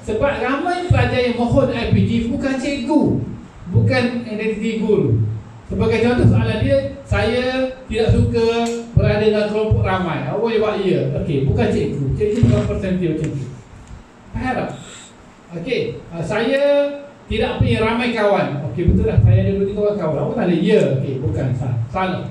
Sebab ramai pelajar yang mohon IPG bukan cikgu, bukan identiti guru. Sebagai contoh soalan dia, saya tidak suka berada dalam kelompok ramai. Awak jawab ya. Okey, bukan cikgu. Cikgu bukan persentif macam tu. Faham tak? Okey, saya tidak punya ramai kawan. Okey, betul tak? Saya ada 2-3 kawan. Awak tak ada ya. Okey, bukan. Salah.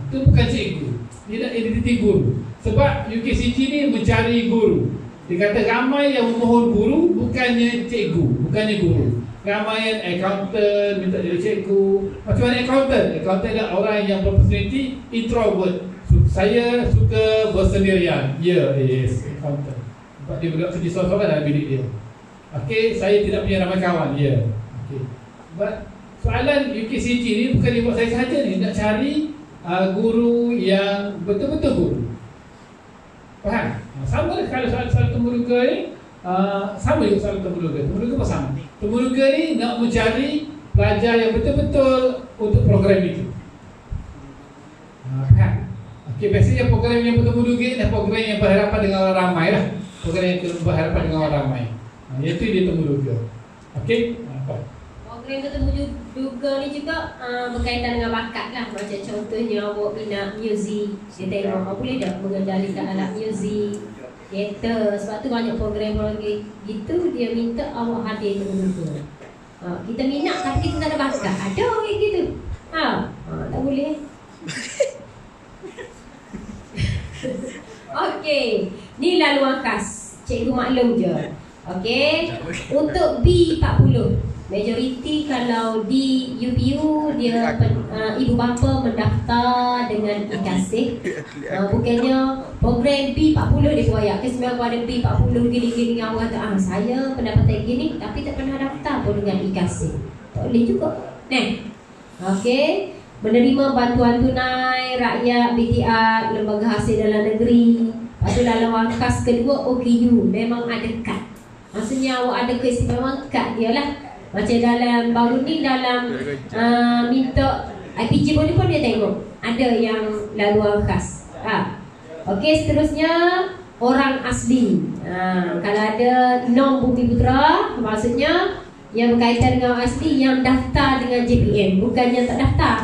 Itu bukan cikgu. Tidak identiti guru. Sebab UKCG ni mencari guru. Dia kata ramai yang memohon guru, bukannya cikgu, bukannya guru. Ramai accountant minta jadi cikgu. Macam mana accountant? Accountant adalah orang yang berpersonaliti introvert. Saya suka bersendirian. Yes, accountant. Sebab dia bergerak kerja seorang-seorang dalam bilik dia. Okey, saya tidak punya ramai kawan. Okey. But soalan UKCG ni bukan dia buat saya sahaja ni, nak cari guru yang betul-betul guru. Faham? Sama lah kalau soal temuduga ni, sama juga soal temuduga. Temuduga pun sama. Temuduga ni nak mencari pelajar yang betul-betul untuk program itu. Faham? Okey, biasanya program yang bertemuduga ni adalah program yang berhadapan dengan orang ramai lah. Program yang berhadapan dengan orang ramai. Iaitu dia temuduga. Okey? Program bertemuduga ni juga berkaitan dengan bakat lah. Macam contohnya awak minat muzik, dia tengok boleh tak mengendalikan alat muzik, teater. Sebab tu banyak program gitu dia minta awak hadir temuduga. Kita minat tapi kita tak ada bakat. Ada kayak gitu. Tak boleh. Okey, ni laluan khas. Cikgu maklum je. Okey, untuk B40 majoriti kalau di UPU dia ibu bapa mendaftar dengan ikasih. Bukannya program B40 dia buat ke semua ada B40 gini-gini awak kata saya pendapatan gini tapi tak pernah daftar pun dengan ikasih. Tak boleh juga. Okey, menerima bantuan tunai rakyat BTR, lembaga hasil dalam negeri. Lepas tu laluan khas kedua OKU memang ada kad. Maksudnya awak ada keistimewaan kad dia lah. Macam dalam baru ni dalam minta IPG pun dia tengok ada yang laluan khas. Okey, seterusnya orang asli. Kalau ada nom Bumi Putra, maksudnya yang berkaitan dengan orang asli yang daftar dengan JPM, bukan yang tak daftar.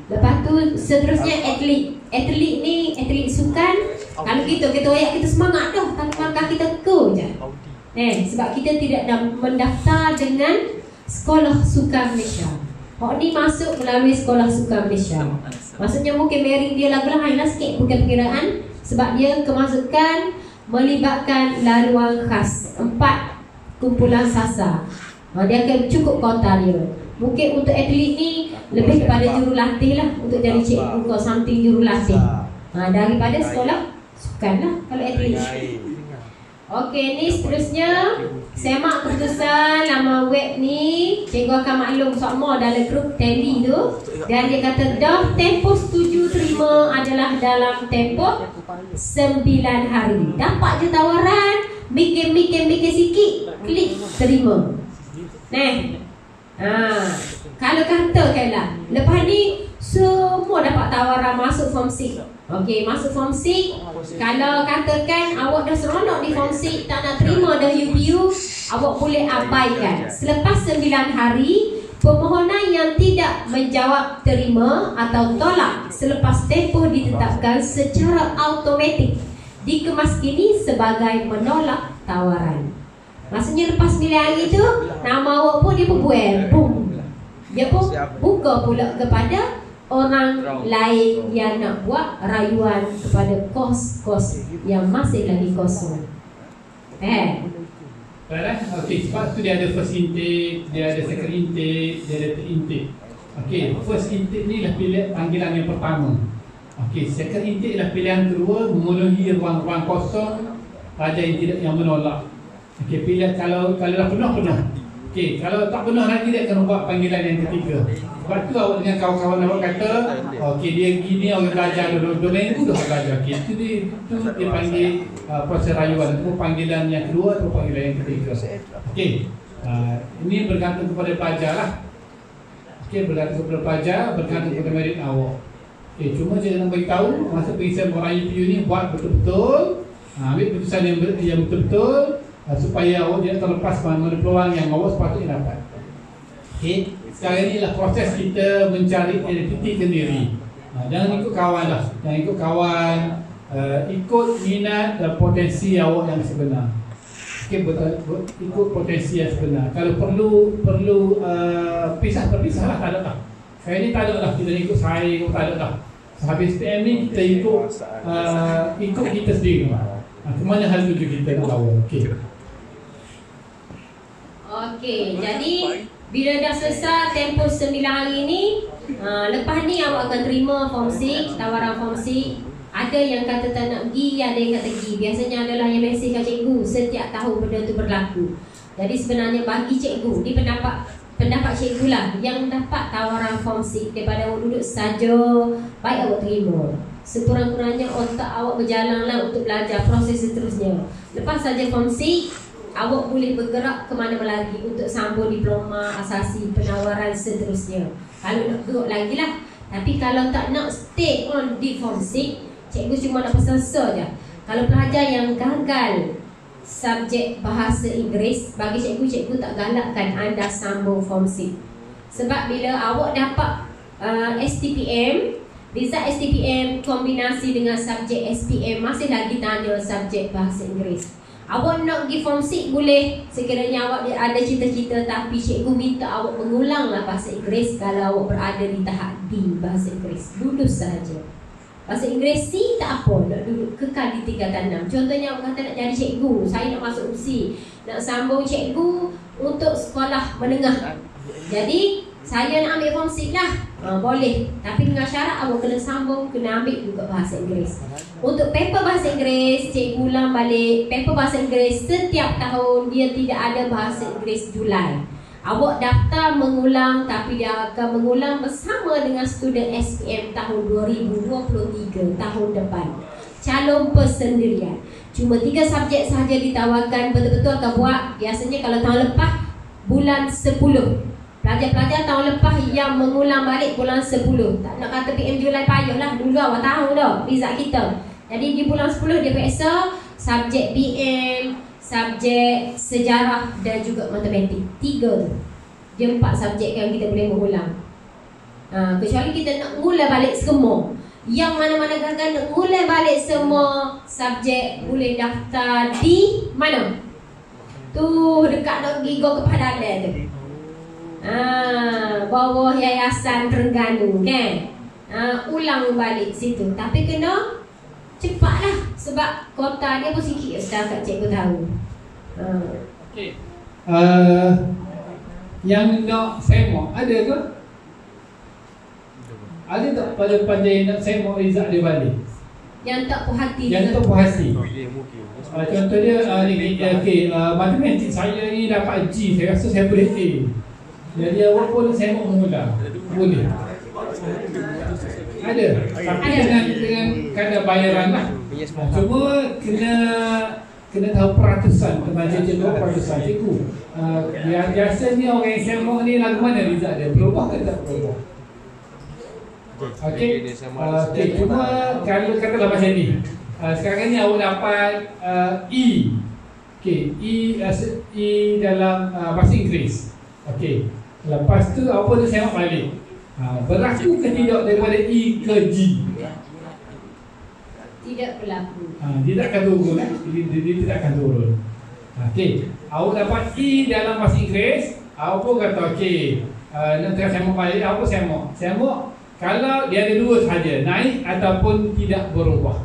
Lepas tu seterusnya atlet. Atlet ni atlet sukan. Kalau kita ayat kita semangat dah, tangan langkah kita go je. Sebab kita tidak mendaftar dengan Sekolah Sukan Malaysia. Hak ni masuk melalui Sekolah Sukan Malaysia. Maksudnya mungkin merit dia lain lah sikit, bukan perkiraan. Sebab dia kemasukan melibatkan laluan khas 4 kumpulan sasar. Dia akan cukup kota dia. Mungkin untuk atlet ni lebih kepada jurulatih lah, untuk jadi cikgu atau something jurulatih. Daripada sekolah sukan lah kalau atlet. Okey, ni seterusnya semak keputusan laman web ni. Cikgu akan maklum semua dalam grup tele tu. Dan dia kata dah tempoh setuju terima adalah dalam tempoh 9 hari. Dapat je tawaran, mikir sikit, klik terima. Kalau katakanlah lepas ni semua dapat tawaran masuk form 6. Okey, masuk form 6. Kalau katakan awak dah seronok di form 6, tak nak terima dah UPU, awak boleh abaikan. Selepas 9 hari, permohonan yang tidak menjawab terima atau tolak selepas tempoh ditetapkan secara automatik dikemas kini sebagai menolak tawaran. Maksudnya lepas 9 hari tu, nama awak pun dia berbual, boom. Dia pun buka pula kepada orang lain yang nak buat rayuan kepada kos-kos yang masih lagi kosong. Okey, sebab tu dia ada first intake, dia ada second intake, dia ada third intake. Okey, first intake ni lah pilihan panggilan yang pertama. Okey, second intake lah pilihan kedua, memenuhi ruang-ruang kosong pada yang menolak. Okey, pilihan kalau dah penuh. Okey, kalau tak penuh lagi dia akan buat panggilan yang ketiga. Sebab tu awak dengan kawan-kawan awak kata, okey dia gini orang belajar 2 minggu dah belajar. Okey, itu dia panggil proses rayuan. Itu panggilan yang kedua atau panggilan yang ketiga. Okey, ini bergantung kepada pelajar lah. Okey, bergantung kepada pelajar, bergantung kepada merit awak. Okey, cuma saya nak beritahu masa pengisian orang UPU ni buat betul-betul, ambil keputusan yang betul-betul, supaya awak tidak terlepas mana peluang yang awak sepatutnya dapat. Okey, sekarang inilah proses kita mencari identiti sendiri. Jangan ikut kawan lah, jangan ikut kawan, ikut minat dan potensi awak yang sebenar. Okey, ikut potensi yang sebenar. Kalau perlu pisah-perpisah lah, tak ada lah. Saya ni tak ada lah, kita ikut saya, tak ada lah. Habis SPM ni kita ikut kita sendiri. Kemana hal tuju kita nak lawan. Okey. Okey, jadi bila dah selesai tempoh 9 hari ni, lepas ni awak akan terima form 6, tawaran form 6. Ada yang kata tak nak pergi, ada yang kata pergi. Biasanya adalah yang mesej kat cikgu setiap tahun benda tu berlaku. Jadi sebenarnya bagi cikgu, di pendapat cikgu lah yang dapat tawaran form 6 daripada awak duduk saja, baik awak terima. Sekurang-kurangnya otak awak berjalan lah untuk belajar proses seterusnya. Lepas saja form 6, awak boleh bergerak ke mana lagi untuk sambung diploma asasi penawaran seterusnya. Kalau nak gerak lagi lah. Tapi kalau tak nak stay on di form 6, cikgu cuma nak pesan saja. Kalau pelajar yang gagal subjek bahasa Inggeris, bagi cikgu tak galakkan anda sambung form 6. Sebab bila awak dapat STPM, result STPM kombinasi dengan subjek SPM, masih lagi tanya subjek bahasa Inggeris. Awak nak pergi form 6 boleh, sekiranya awak ada cita-cita, tapi cikgu minta awak mengulanglah bahasa Inggeris kalau awak berada di tahap D bahasa Inggeris. Lulus saja. Bahasa Inggeris C tak apa, nak duduk kekal di tingkatan 6. Contohnya awak kata nak jadi cikgu, saya nak masuk UC, nak sambung cikgu untuk sekolah menengah. Jadi saya nak ambil form 6 lah, boleh. Tapi dengan syarat awak kena sambung, kena ambil juga bahasa Inggeris. Untuk paper bahasa Inggeris, cikgu ulang balik. Paper bahasa Inggeris setiap tahun dia tidak ada bahasa Inggeris Julai. Awak daftar mengulang, tapi dia akan mengulang bersama dengan student SPM tahun 2023, tahun depan. Calon persendirian. Cuma 3 subjek sahaja ditawarkan, betul-betul akan buat. Biasanya kalau tahun lepas, bulan 10. Pelajar-pelajar tahun lepas yang mengulang balik bulan 10. Tak nak kata PM Julai payah lah, dulu awal tahun dah result kita. Jadi di bulan 10 dia periksa subjek PM, subjek sejarah dan juga matematik. 3 tu. Dia 4 subjek yang kita boleh mengulang. Kecuali kita nak mula balik semua. Yang mana-mana gagal nak mula balik semua subjek, boleh daftar di mana? Tu dekat nak pergi go ke Padalan tu. Bawah Yayasan Terengganu kan. Ulang balik situ. Tapi kena cepatlah sebab kota dia pun sikit setakat cikgu tahu. Okey. Yang nak sembang ada ke? Ada tak pada yang nak sembang result dia balik? Yang tak puas hati. Yang tak puas hati. Contoh dia ni okey, matematik saya ni dapat G, saya rasa saya boleh A. Jadi awak pun sembang mengulang. Boleh. Ada. Tapi dengan kadar bayaran lah. Cuma kena tahu peratusan, termasuk cikgu peratusan. Cikgu, biasanya orang yang semok ni lagu mana result dia? Berubah ke tak berubah? Okey, cuma kalau katalah macam ni, sekarang ni awak dapat E. Okey, E dalam bahasa Inggeris. Okey, lepas tu apa tu semok balik. Berlaku ke tidak daripada E ke G? Tidak berlaku. Dia takkan turun dia tidak akan turun. Okey, awak dapat E dalam bahasa Inggeris, awak pun kata okey, nak tengah semok balik, apa semok? Semok kalau dia ada dua sahaja, naik ataupun tidak berubah.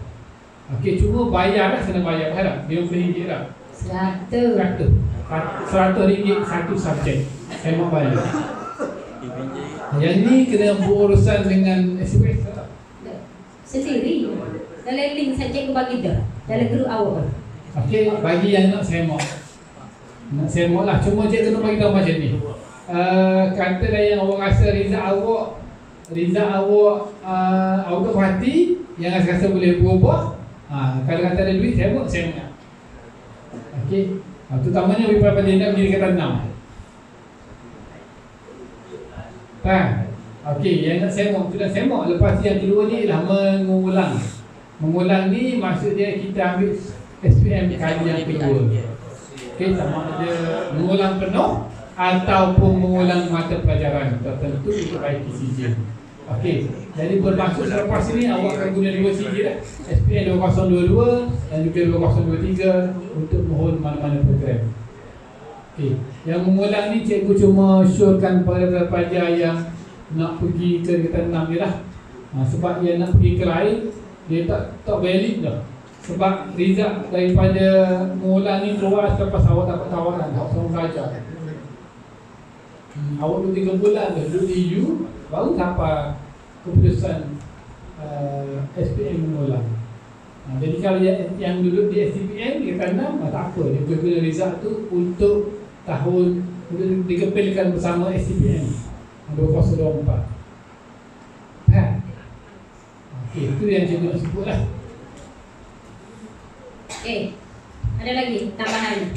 Okey, cuma bayar lah, kena bayar berapa? RM50 lah. RM100 satu subjek. Semok balik. Yang ni kena berurusan dengan SOS tak? Sendiri. Dalam link saya cikgu bagi dah. Dalam grup awak. Okey, bagi yang nak semok. Nak semok lah. Cuma cikgu nak bagi tahu macam ni. Katalah yang awak rasa result awak auto hati, yang rasa boleh berubah. Kalau kata ada duit, semok. Okey. Terutamanya beberapa jendak diri kata 6. Okey, yang nak semok sudah semok. Lepas yang kedua ni ialah mengulang. Mengulang ni maksud dia kita ambil SPM kali yang kedua. Okey, sama ada mengulang penuh ataupun mengulang mata pelajaran tertentu untuk baiki CJ. Okey, jadi bermaksud selepas ini awak akan guna 2 CJ dah. SPM 2022 dan juga 2023 untuk mohon mana-mana program. Okey, yang mengulang ni cikgu cuma syorkan pada pelajar yang nak pergi ke tingkatan 6 je lah. Sebab yang nak pergi ke lain dia tak valid dah. Sebab result daripada mengulang ni keluar selepas awak dapat tawaran, awak sama belajar. Awak duduk 3 bulan dah duduk di U, baru dapat keputusan SPM mengulang. Jadi kalau yang duduk di SPM dia kata tak apa, dia guna result tu untuk tahun untuk dikepilkan bersama SPM 2024. Okey, itu yang cikgu nak sebut lah. Okey, ada lagi tambahan.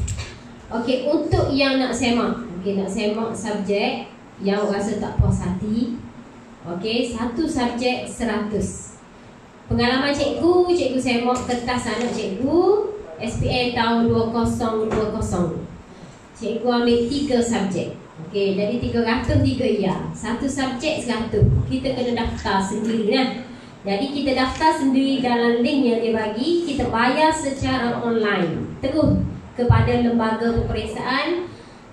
Okey, untuk yang nak semak, nak semak subjek yang rasa tak puas hati. Okey, satu subjek 100. Pengalaman cikgu semak kertas anak cikgu SPM tahun 2020. Cikgu ambil 3 subjek. Okey, jadi 303 ya. Satu subjek 100. Kita kena daftar sendiri kan. Jadi kita daftar sendiri dalam link yang dia bagi. Kita bayar secara online. Terus kepada lembaga peperiksaan.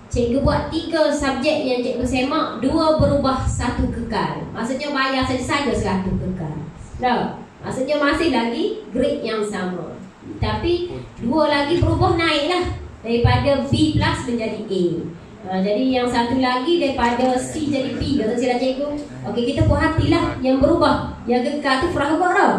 Cikgu buat 3 subjek yang cikgu semak, 2 berubah, 1 kekal. Maksudnya bayar saja 100 kekal. Dah. Maksudnya masih lagi grade yang sama. Tapi 2 lagi berubah naiklah. Daripada B plus menjadi A. Jadi yang satu lagi daripada C jadi B. Kata silap cikgu. Okey, kita puas hatilah yang berubah. Yang kekal tu frahbat dah.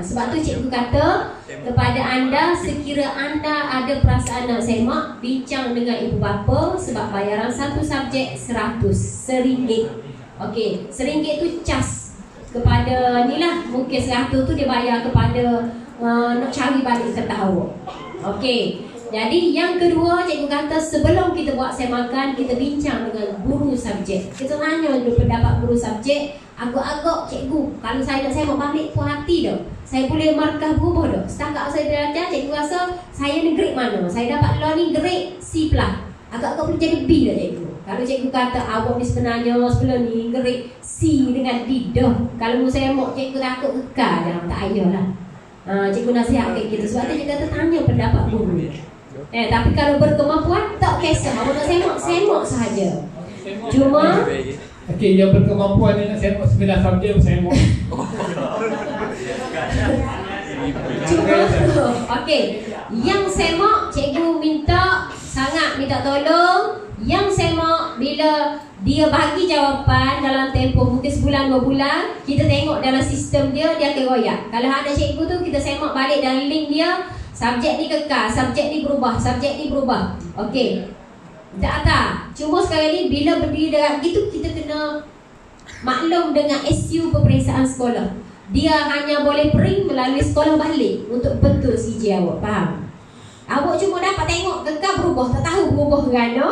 Sebab tu cikgu kata kepada anda, sekira anda ada perasaan nak semak, bincang dengan ibu bapa. Sebab bayaran satu subjek 100, RM1. Okey, RM1 tu cas kepada ni lah. Mungkin 100 tu dia bayar kepada nak cari balik kertas awak. Okey, jadi yang kedua cikgu kata sebelum kita buat semakan, kita bincang dengan guru subjek. Kita tanya dulu pendapat guru subjek. Agak-agak cikgu, kalau saya nak semak balik puas hati dah, saya boleh markah berubah dah. Setakat saya belajar, cikgu rasa saya ni grade mana? Saya dapat law ni grade C+. Agak-agak boleh jadi B dah cikgu. Kalau cikgu kata awak ni sebenarnya sebelum ni grade C dengan D dah. Kalau saya semak cikgu takut kekal dah, tak payahlah. Cikgu nasihat kayak gitu. Sebab tu cikgu kata tanya pendapat guru. Tapi kalau berkemampuan tak kisah, awak nak semak sahaja. Cuma okey, yang berkemampuan ni nak semak 9 subjek semak. Cuma okey, yang semak cikgu sangat minta tolong. Yang semak bila dia bagi jawapan dalam tempoh mungkin sebulan 2 bulan, kita tengok dalam sistem dia akan royak. Kalau ada cikgu tu kita semak balik dalam link dia, subjek ni kekal, subjek ni berubah, subjek ni berubah. Okey. Tak. Cuma sekali ni bila berdiri dekat gitu, kita kena maklum dengan SU peperiksaan sekolah. Dia hanya boleh print melalui sekolah balik untuk betul CJ awak, faham? Awak cuma dapat tengok kekal berubah, tak tahu berubah kerana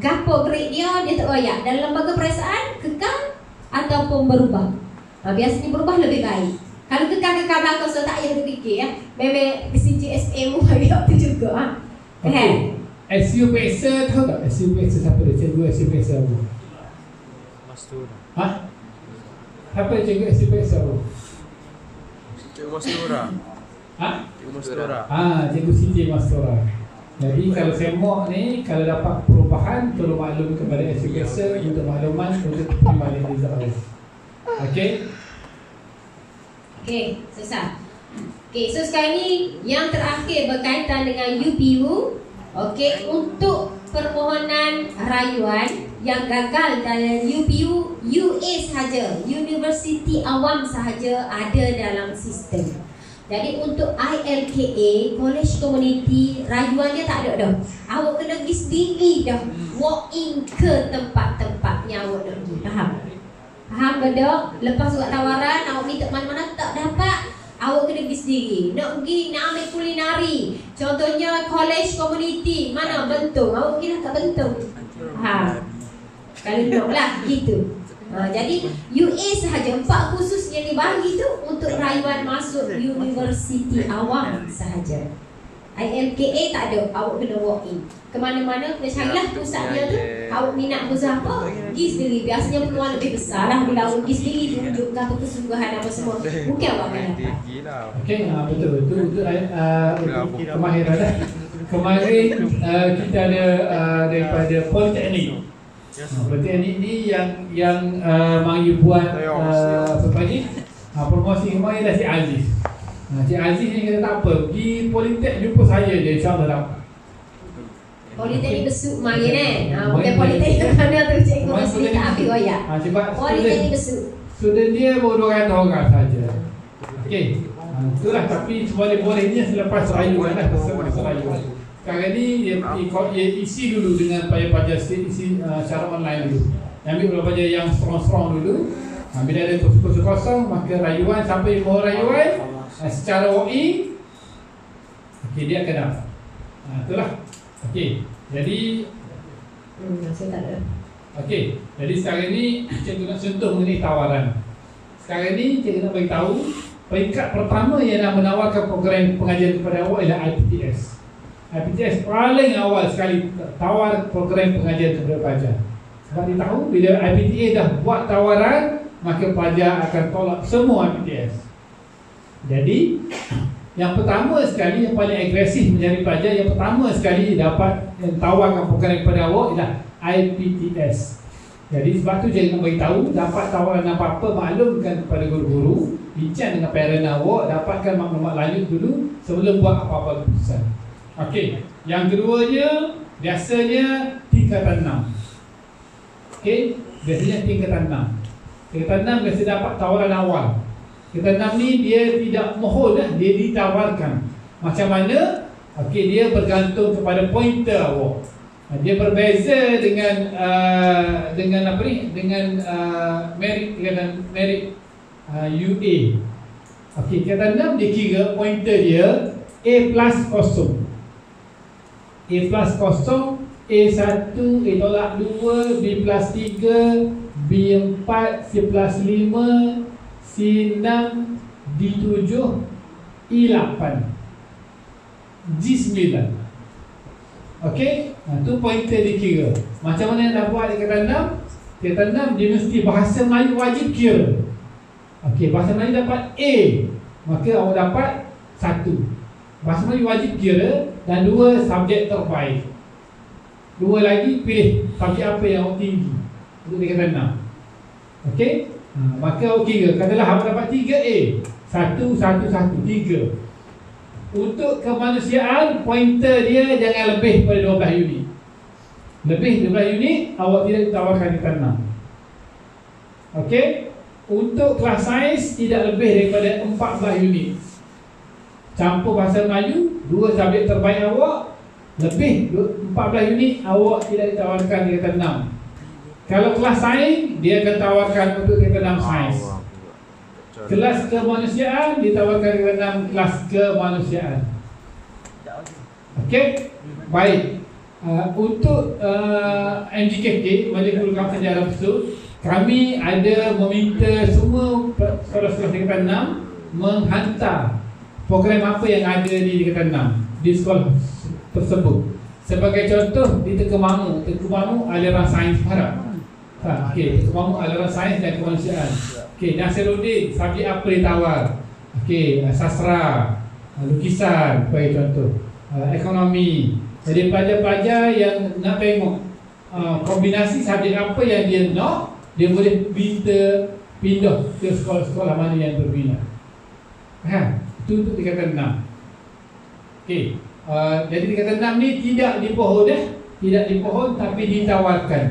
gapo grade dia tak royak. Dalam lembaga perasaan kekal ataupun berubah. Biasanya berubah lebih baik. Kalau kekal-kekal belakang so tak payah terfikir ya. Memang CGSM bagi tu juga Okay. SU Peksa tahu tak? SU Peksa siapa dia? Cikgu SU Peksa apa? Mastura. Ha? Siapa cikgu SU Peksa apa? Cikgu Mastura. Ha? Cikgu Mastura. Cikgu CJ Mastura. Jadi kalau semok ni, kalau dapat perubahan, tolong maklum kepada SU Peksa untuk makluman untuk kembali result. Okay? Okay, selesai. Okay, so sekarang ni yang terakhir berkaitan dengan UPU. Okay, untuk permohonan rayuan yang gagal dalam UPU, UA sahaja, Universiti Awam sahaja ada dalam sistem. Jadi untuk ILKA, College Community, rayuan dia tak ada dah. Awak kena pergi sendiri dah, walk in ke tempat-tempat yang awak nak pergi. Faham? Faham benda? Lepas surat tawaran, awak minta mana-mana tak dapat, awak kena pergi sendiri. Nak pergi, nak ambil kulinari, contohnya college community, mana Bentung, awak pergi lah kat Bentung. Kalau nak lah, gitu. Jadi UA sahaja, 4 khusus yang dibagi tu untuk rayuan masuk Universiti Awam sahaja. ILKA tak ada, awak kena walk in. Ke mana-mana, kena carilah pusatnya tu. Awak minat kursus apa, pergi sendiri. Biasanya peluang lebih besar lah bila awak pergi sendiri, tunjukkan apa kesungguhan apa semua. Mungkin awak akan dapat. Okay, betul. Untuk kemahiran lah. Kemarin kita ada daripada Politeknik. Politeknik ni yang mari buat apa ni? Promosi kemarin dah Cik Aziz. Cik Aziz ni kata tak apa, pergi Politek jumpa saya je, insyaAllah dapat. Politeknik besuk main bukan politeknik mana tu cikgu mesti tak habis royak. Politeknik besuk. Student dia baru 200 orang saja. Okey. Itulah, tapi boleh-bolehnya selepas rayuan lah, selepas rayuan. Sekarang ni dia isi dulu dengan pelajar isi secara online dulu. Ambil pelajar yang strong dulu. Bila ada kursus kosong, maka rayuan sampai mau rayuan secara OE, okey, dia akan dapat. Itulah. Okey. Jadi saya tak ada. okey. Jadi sekarang ni cikgu nak sentuh mengenai tawaran. Sekarang ni cikgu nak beritahu peringkat pertama yang nak menawarkan program pengajian kepada awak ialah IPTS. IPTS paling awal sekali tawar program pengajian kepada pelajar. Sebab dia tahu bila IPTA dah buat tawaran, maka pelajar akan tolak semua IPTS. Jadi yang pertama sekali, yang paling agresif mencari pelajar, yang pertama sekali dapat tawarkan program kepada awak ialah IPTS. Jadi sebab tu jangan beritahu, dapat tawaran apa-apa, maklumkan kepada guru-guru, bincang dengan parent awak, dapatkan maklumat lanjut dulu sebelum buat apa-apa keputusan. Okey, yang keduanya biasanya tingkatan 6. Okey, biasanya tingkatan 6. Tingkatan 6 biasa dapat tawaran awal. Tingkatan 6 ni dia tidak mohon lah, dia ditawarkan. Macam mana? Okey, dia bergantung kepada pointer awak. Dia berbeza dengan apa ni? Dengan merit, tingkatan merit UA. Okey, tingkatan 6 dia kira pointer dia A plus kosong. A plus kosong, A1, A tolak 2, B plus 3, B4, C plus 5, C6, D7, E8, G9. Okey, tu pointer dikira. Macam mana nak buat tingkatan 6? Tingkatan 6 dia mesti bahasa Melayu wajib kira. Okey, bahasa Melayu dapat A, maka awak dapat 1. Bahasa Melayu wajib kira dan 2 subjek terbaik. 2 lagi pilih subjek apa yang awak tinggi untuk tingkatan 6. Okey, maka awak kira. Katalah awak dapat 3A, 1, 1, 1, 3. Untuk kemanusiaan, pointer dia jangan lebih pada 12 unit. Lebih 12 unit, awak tidak ditawarkan tingkatan 6. Okey, untuk kelas sains tidak lebih daripada 14 unit. Campur bahasa Melayu, 2 subjek terbaik awak, lebih 14 unit, awak tidak ditawarkan tingkatan 6. Kalau kelas sains, dia akan tawarkan untuk tingkatan 6 sains. Kelas kemanusiaan ditawarkan tingkatan 6 kelas kemanusiaan. Okey, baik. Untuk MGKK, Majlis Guru Kampus Sejarah Besut, kami ada meminta semua sekolah-sekolah tingkatan 6 menghantar program apa yang ada di tingkatan 6 di sekolah tersebut. Sebagai contoh, di Tengku aliran sains Arab. Okey, Tengku aliran sains dan kemanusiaan. Okey, Nasiruddin, subjek apa ditawar? Okey, sastra, lukisan sebagai contoh, ekonomi. Jadi pelajar-pelajar yang nak tengok kombinasi subjek apa yang dia nak, dia boleh pindah ke sekolah-sekolah mana yang berminat. Itu untuk tingkatan 6. Okey, jadi tingkatan 6 ni tidak di pohon tapi ditawarkan.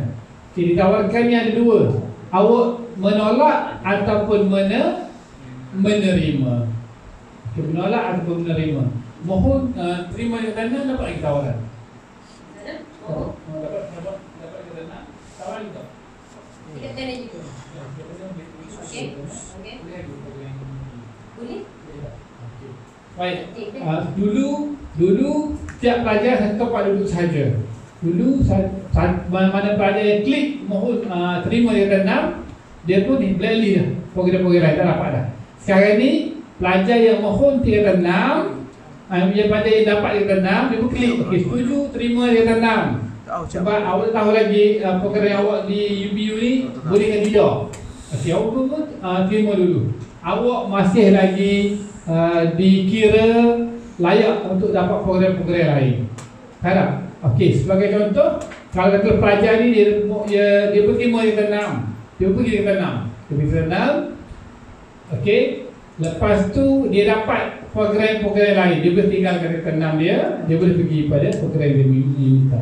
Okey, ditawarkan ni ada dua. Awak menolak ataupun menerima. Okey, menolak ataupun menerima. Mohon terima tingkatan 6 dapat lagi tawaran. Dapat tingkatan 6 tawaran juga. Tingkatan ni juga. Okey. Boleh? Baik. Dulu setiap pelajar satu tempat duduk sahaja. Dulu mana pelajar yang klik mohon terima tingkatan 6, dia pun blacklist dah. Program-program lain tak dapat dah. Sekarang ni pelajar yang mohon tingkatan 6, yang pada yang dapat tingkatan 6, dia pun klik okey, setuju terima tingkatan 6. Sebab awak tahu lagi program yang awak di UBU ni boleh dengan tidak. Okey, awak pun terima dulu. Awak masih lagi dikira layak untuk dapat program-program lain. Harap. Okey, sebagai contoh, kalau kata pelajar ni dia pun terima tingkatan 6. Dia pergi tingkatan 6. Dia pergi tingkatan 6. Okey, lepas tu dia dapat program-program lain, dia boleh tinggalkan tingkatan 6 dia boleh pergi pada program yang dia minta.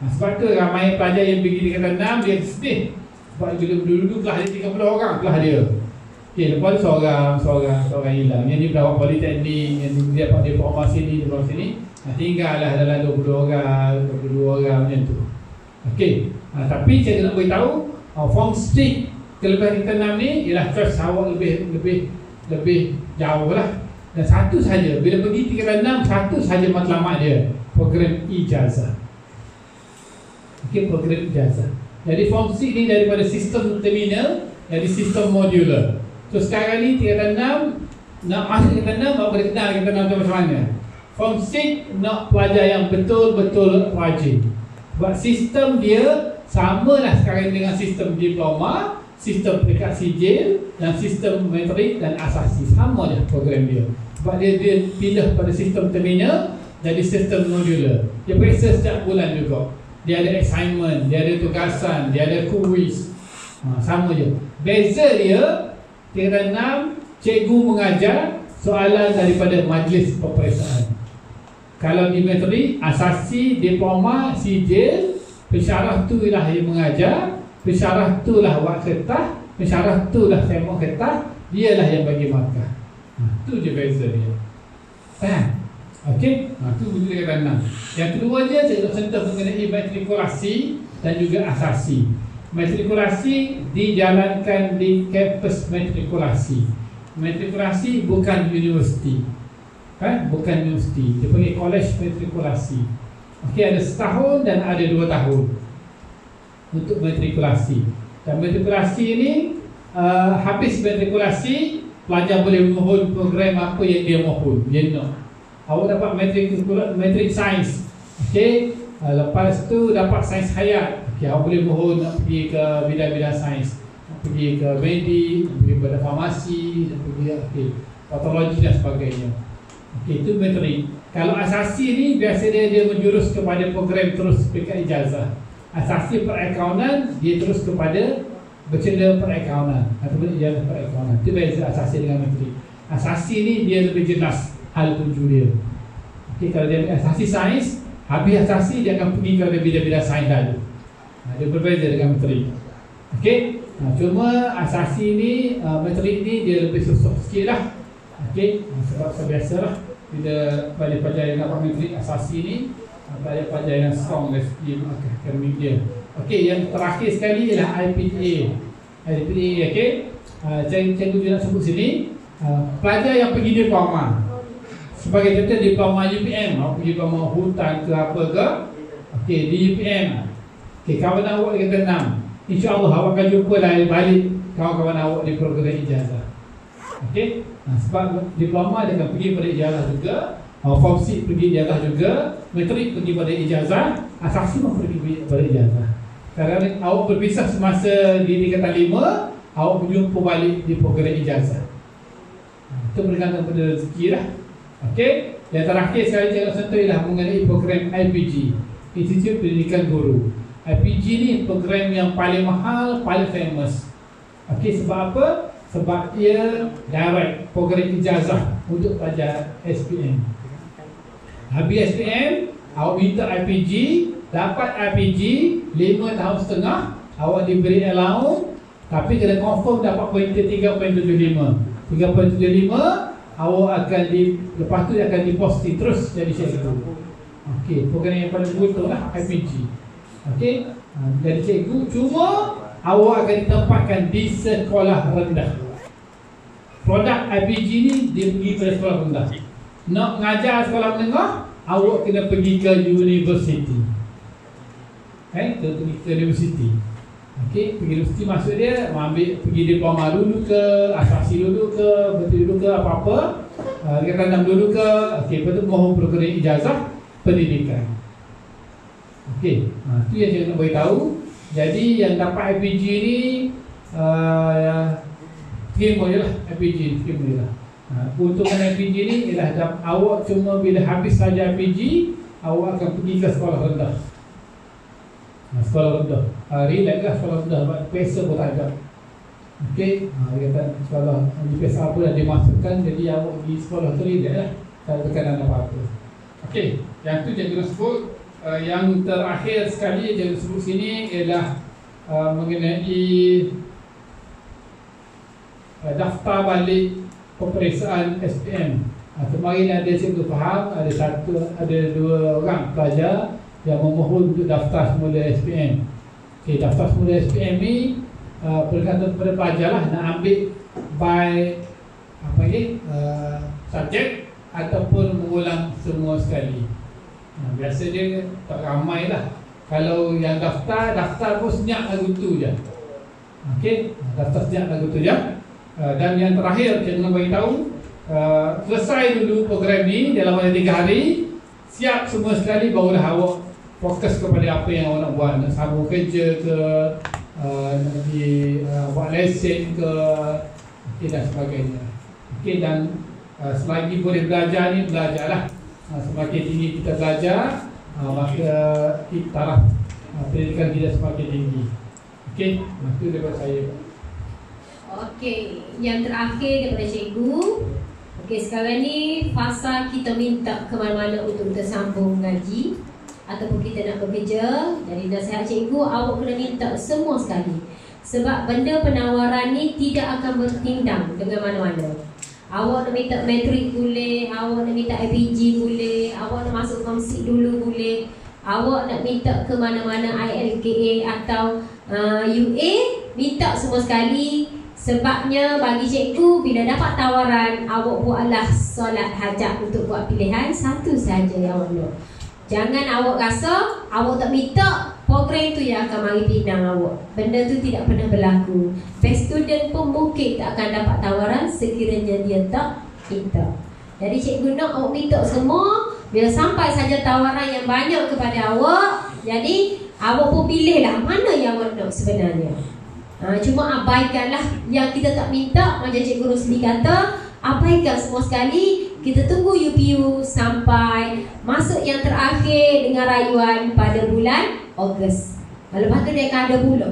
Sebab tu ramai pelajar yang pergi tingkatan 6 dia sedih. Sebab dulu kelas dia 30 orang kelas dia. Okey, lepas tu seorang hilang. Yang ni dapat politeknik, yang dia dapat diploma sini, tinggallah dalam 20 orang, 22 orang macam tu. Okey, tapi saya nak beritahu form strict kelebihan tingkatan 6 ni ialah choice awak lebih jauh lah. Dan satu saja, bila pergi tingkatan 6, satu saja matlamat dia, program ijazah. Okey, program ijazah. Jadi form 6 ni daripada sistem terminal jadi sistem modular. So sekarang ni tingkatan 6 nak masuk tingkatan 6, awak boleh kenal tingkatan 6 tu macam mana. Form 6 nak pelajar yang betul-betul rajin. Sebab sistem dia samalah sekarang dengan sistem diploma, sistem peringkat sijil dan sistem metrik dan asasi. Sama je program dia. Sebab dia pindah pada sistem terminal jadi sistem modular. Dia periksa setiap bulan juga. Dia ada assignment, dia ada tugasan, dia ada quiz. Sama je. Beza dia tingkatan 6 cikgu mengajar soalan daripada majlis peperiksaan. Kalau di metrik, asasi, diploma, sijil, pensyarah tu lah yang mengajar, pensyarah tu lah buat kertas, pensyarah tu lah semua kertas, dia lah yang bagi markah. Tu je beza dia. Faham? Okey? Tu tingkatan 6. Yang kedua je saya nak sentuh mengenai matrikulasi dan juga asasi. Matrikulasi dijalankan di kampus matrikulasi. Matrikulasi bukan universiti. Bukan universiti. Dia panggil college matrikulasi. Okey, ada setahun dan ada 2 tahun untuk matrikulasi. Dan matrikulasi ini habis matrikulasi, pelajar boleh mohon program apa yang dia mohon, dia nak. Awak dapat matrik sains. Okey, lepas tu dapat sains hayat. Okey, awak boleh mohon nak pergi ke bidang-bidang sains, nak pergi ke medik, nak pergi pada farmasi, nak pergi patologi dan sebagainya. Okey, itu metrik. Kalau asasi ni biasa dia menjurus kepada program terus peringkat ijazah. Asasi perakaunan dia terus kepada bercela perakaunan ataupun ijazah perakaunan. Itu beza asasi dengan metrik. Asasi ni dia lebih jelas hal tuju dia. Okey, kalau dia asasi sains, habis asasi dia akan pergi ke bidang-bidang sains lalu. Dia berbeza dengan metrik. Okey, cuma asasi ni metrik ni dia lebih susah sikit lah. Okey, sebab biasalah bila pelajar-pelajar yang dapat metrik asasi ni pelajar-pelajar yang strong dari segi akademik dia. Okey, yang terakhir sekali ialah IPTA. Okey, cikgu nak sebut sini pelajar yang pergi diploma Sebagai contoh diploma UPM, awak pergi diploma hutan ke apa ke, okey, di UPM. Okey, kawan awak kata 6. InsyaAllah awak akan jumpa balik kawan-kawan awak di program ijazah. Okey, sebab diploma dia akan pergi pada ijazah juga, form C pergi ijazah juga, metrik pergi pada ijazah, asasi pun pergi pada ijazah. Kadang awak berpisah semasa di tingkatan 5, awak berjumpa balik di program ijazah. Itu bergantung pada rezeki lah. Okey, yang terakhir sekali saya nak sentuh ialah mengenai program IPG, Institut Pendidikan Guru. IPG ni program yang paling mahal, paling famous. Okey, sebab apa? Sebab ia direct program ijazah untuk pelajar SPM. Habis SPM, awak minta IPG, dapat IPG 5 tahun setengah, awak diberi allowance, tapi kena confirm dapat pointer 3.75. 3.75 awak akan lepas tu akan diposting terus jadi cikgu. Okey, program yang paling betul lah IPG. Okey, jadi cikgu, cuma awak akan ditempatkan di sekolah rendah. Produk IPG ni dia pergi pada sekolah rendah. Nak mengajar sekolah menengah, awak kena pergi ke university. Pergi ke university. Okey, pergi universiti maksud dia pergi diploma dulu ke, asasi dulu ke, betul dulu ke, apa-apa, tingkatan 6 dulu ke. Okey, lepas tu mohon program ijazah pendidikan. Okey, itu yang saya nak beritahu. Jadi yang dapat IPG ni terima je lah IPG, terima je lah. Keuntungan IPG ni ialah awak cuma bila habis saja IPG, awak akan pergi ke sekolah rendah. Sekolah rendah, relax lah sekolah rendah, sebab pesa pun tak ada. Okey, dia kata sekolah di pesa apa dah dimasukkan, jadi awak pergi sekolah tu relax lah, tak ada tekanan apa-apa. Okey, yang tu jangan sebut. Yang terakhir sekali jangan sebut sini ialah mengenai daftar balik peperiksaan SPM. Kemarin ada cikgu faham, ada 2 orang pelajar yang memohon untuk daftar semula SPM. Okey, daftar semula SPM ni bergantung kepada pelajar lah nak ambil by subjek ataupun mengulang semua sekali. Biasa dia tak ramai lah. Kalau yang daftar pun senyap lagu tu je. Okey, daftar senyap lagu tu je. Dan yang terakhir saya nak beritahu, selesai dulu program ni dalam 3 hari, siap semua sekali, barulah awak fokus kepada apa yang awak nak buat. Nak sambung kerja ke, nak buat lesen ke, dan sebagainya. Okey, dan selagi boleh belajar ni, belajarlah. Semakin tinggi kita belajar, maka taraf pendidikan kita semakin tinggi. Okey, itu daripada saya. Okey, yang terakhir daripada cikgu. Okey, sekarang ni fasa kita minta ke mana-mana untuk kita sambung mengaji ataupun kita nak bekerja. Jadi nasihat cikgu, awak kena minta semua sekali. Sebab benda penawaran ni tidak akan bertindang dengan mana-mana. Awak nak minta metrik boleh, awak nak minta IPG boleh, awak nak masuk form C dulu boleh, awak nak minta ke mana-mana ILKA atau UA, minta semua sekali. Sebabnya bagi cikgu, bila dapat tawaran, awak buatlah solat hajat untuk buat pilihan satu saja yang awak nak. Jangan awak rasa awak tak minta, program tu yang akan mari pinang awak. Benda tu tidak pernah berlaku. Best student pun mungkin tak akan dapat tawaran sekiranya dia tak minta. Jadi cikgu nak awak minta semua. Bila sampai saja tawaran yang banyak kepada awak, jadi awak pun pilihlah mana yang awak nak sebenarnya. Cuma abaikanlah yang kita tak minta. Macam Cikgu Rosli kata, abaikan semua sekali. Kita tunggu UPU sampai masuk yang terakhir dengan rayuan pada bulan Ogos. Lepas tu dia akan ada pula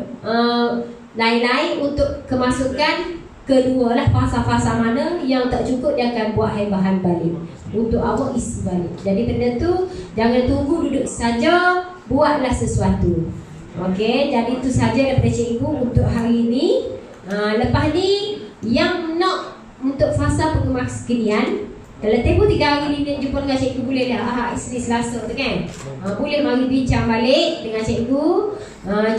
lain-lain untuk kemasukan kedua lah, fasa-fasa mana yang tak cukup dia akan buat bahan balik untuk awak isi balik. Jadi benda tu jangan tunggu duduk saja, buatlah sesuatu. Okey, jadi itu saja daripada cikgu untuk hari ini. Lepas ni yang nak untuk fasa pengemas-kenian, kalau tempoh 3 hari ni jumpa dengan cikgu, boleh dah Isnin Selasa tu kan. Boleh mari bincang balik dengan cikgu.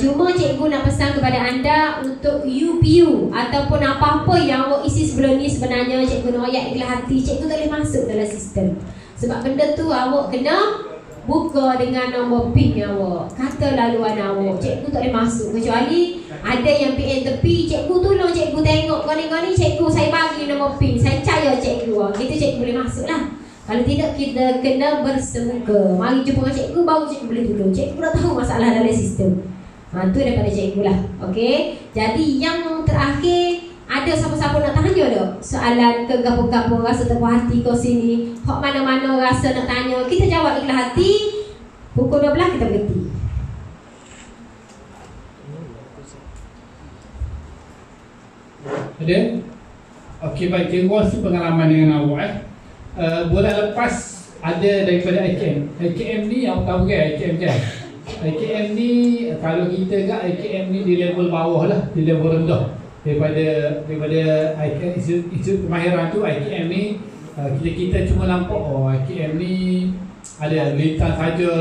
Cuma cikgu nak pesan kepada anda untuk UPU ataupun apa-apa yang awak isi sebelum sebelum ni sebenarnya cikgu nak ayat ikhlas hati, cikgu tak boleh masuk dalam sistem. Sebab benda tu awak kena buka dengan nombor PIN awak, kata laluan awak. Cikgu tak boleh masuk kecuali ada yang PN tepi, cikgu tolong cikgu tengok kau ni cikgu saya bagi nombor PIN, saya percaya cikgu. Kita cikgu boleh masuk lah. Kalau tidak kita kena bersemuka, mari jumpa dengan cikgu baru cikgu boleh tolong. Cikgu dah tahu masalah dalam sistem. Tu daripada cikgu lah. Okey. Jadi yang terakhir, ada siapa-siapa nak tanya tak? Soalan ke gapo-gapo rasa terpuas hati kau sini, hak mana-mana rasa nak tanya, kita jawab ikhlas hati. Pukul 12 kita berhenti. Ada? Okey, baik. Cikgu kongsi pengalaman dengan awak. Bulan lepas ada daripada IKM. IKM ni yang tahu kan? IKM kan? IKM ni kalau kita kat IKM ni di level bawah lah, di level rendah daripada IKM, institut kemahiran tu. IKM ni kita cuma nampak IKM ni ada lintas saja.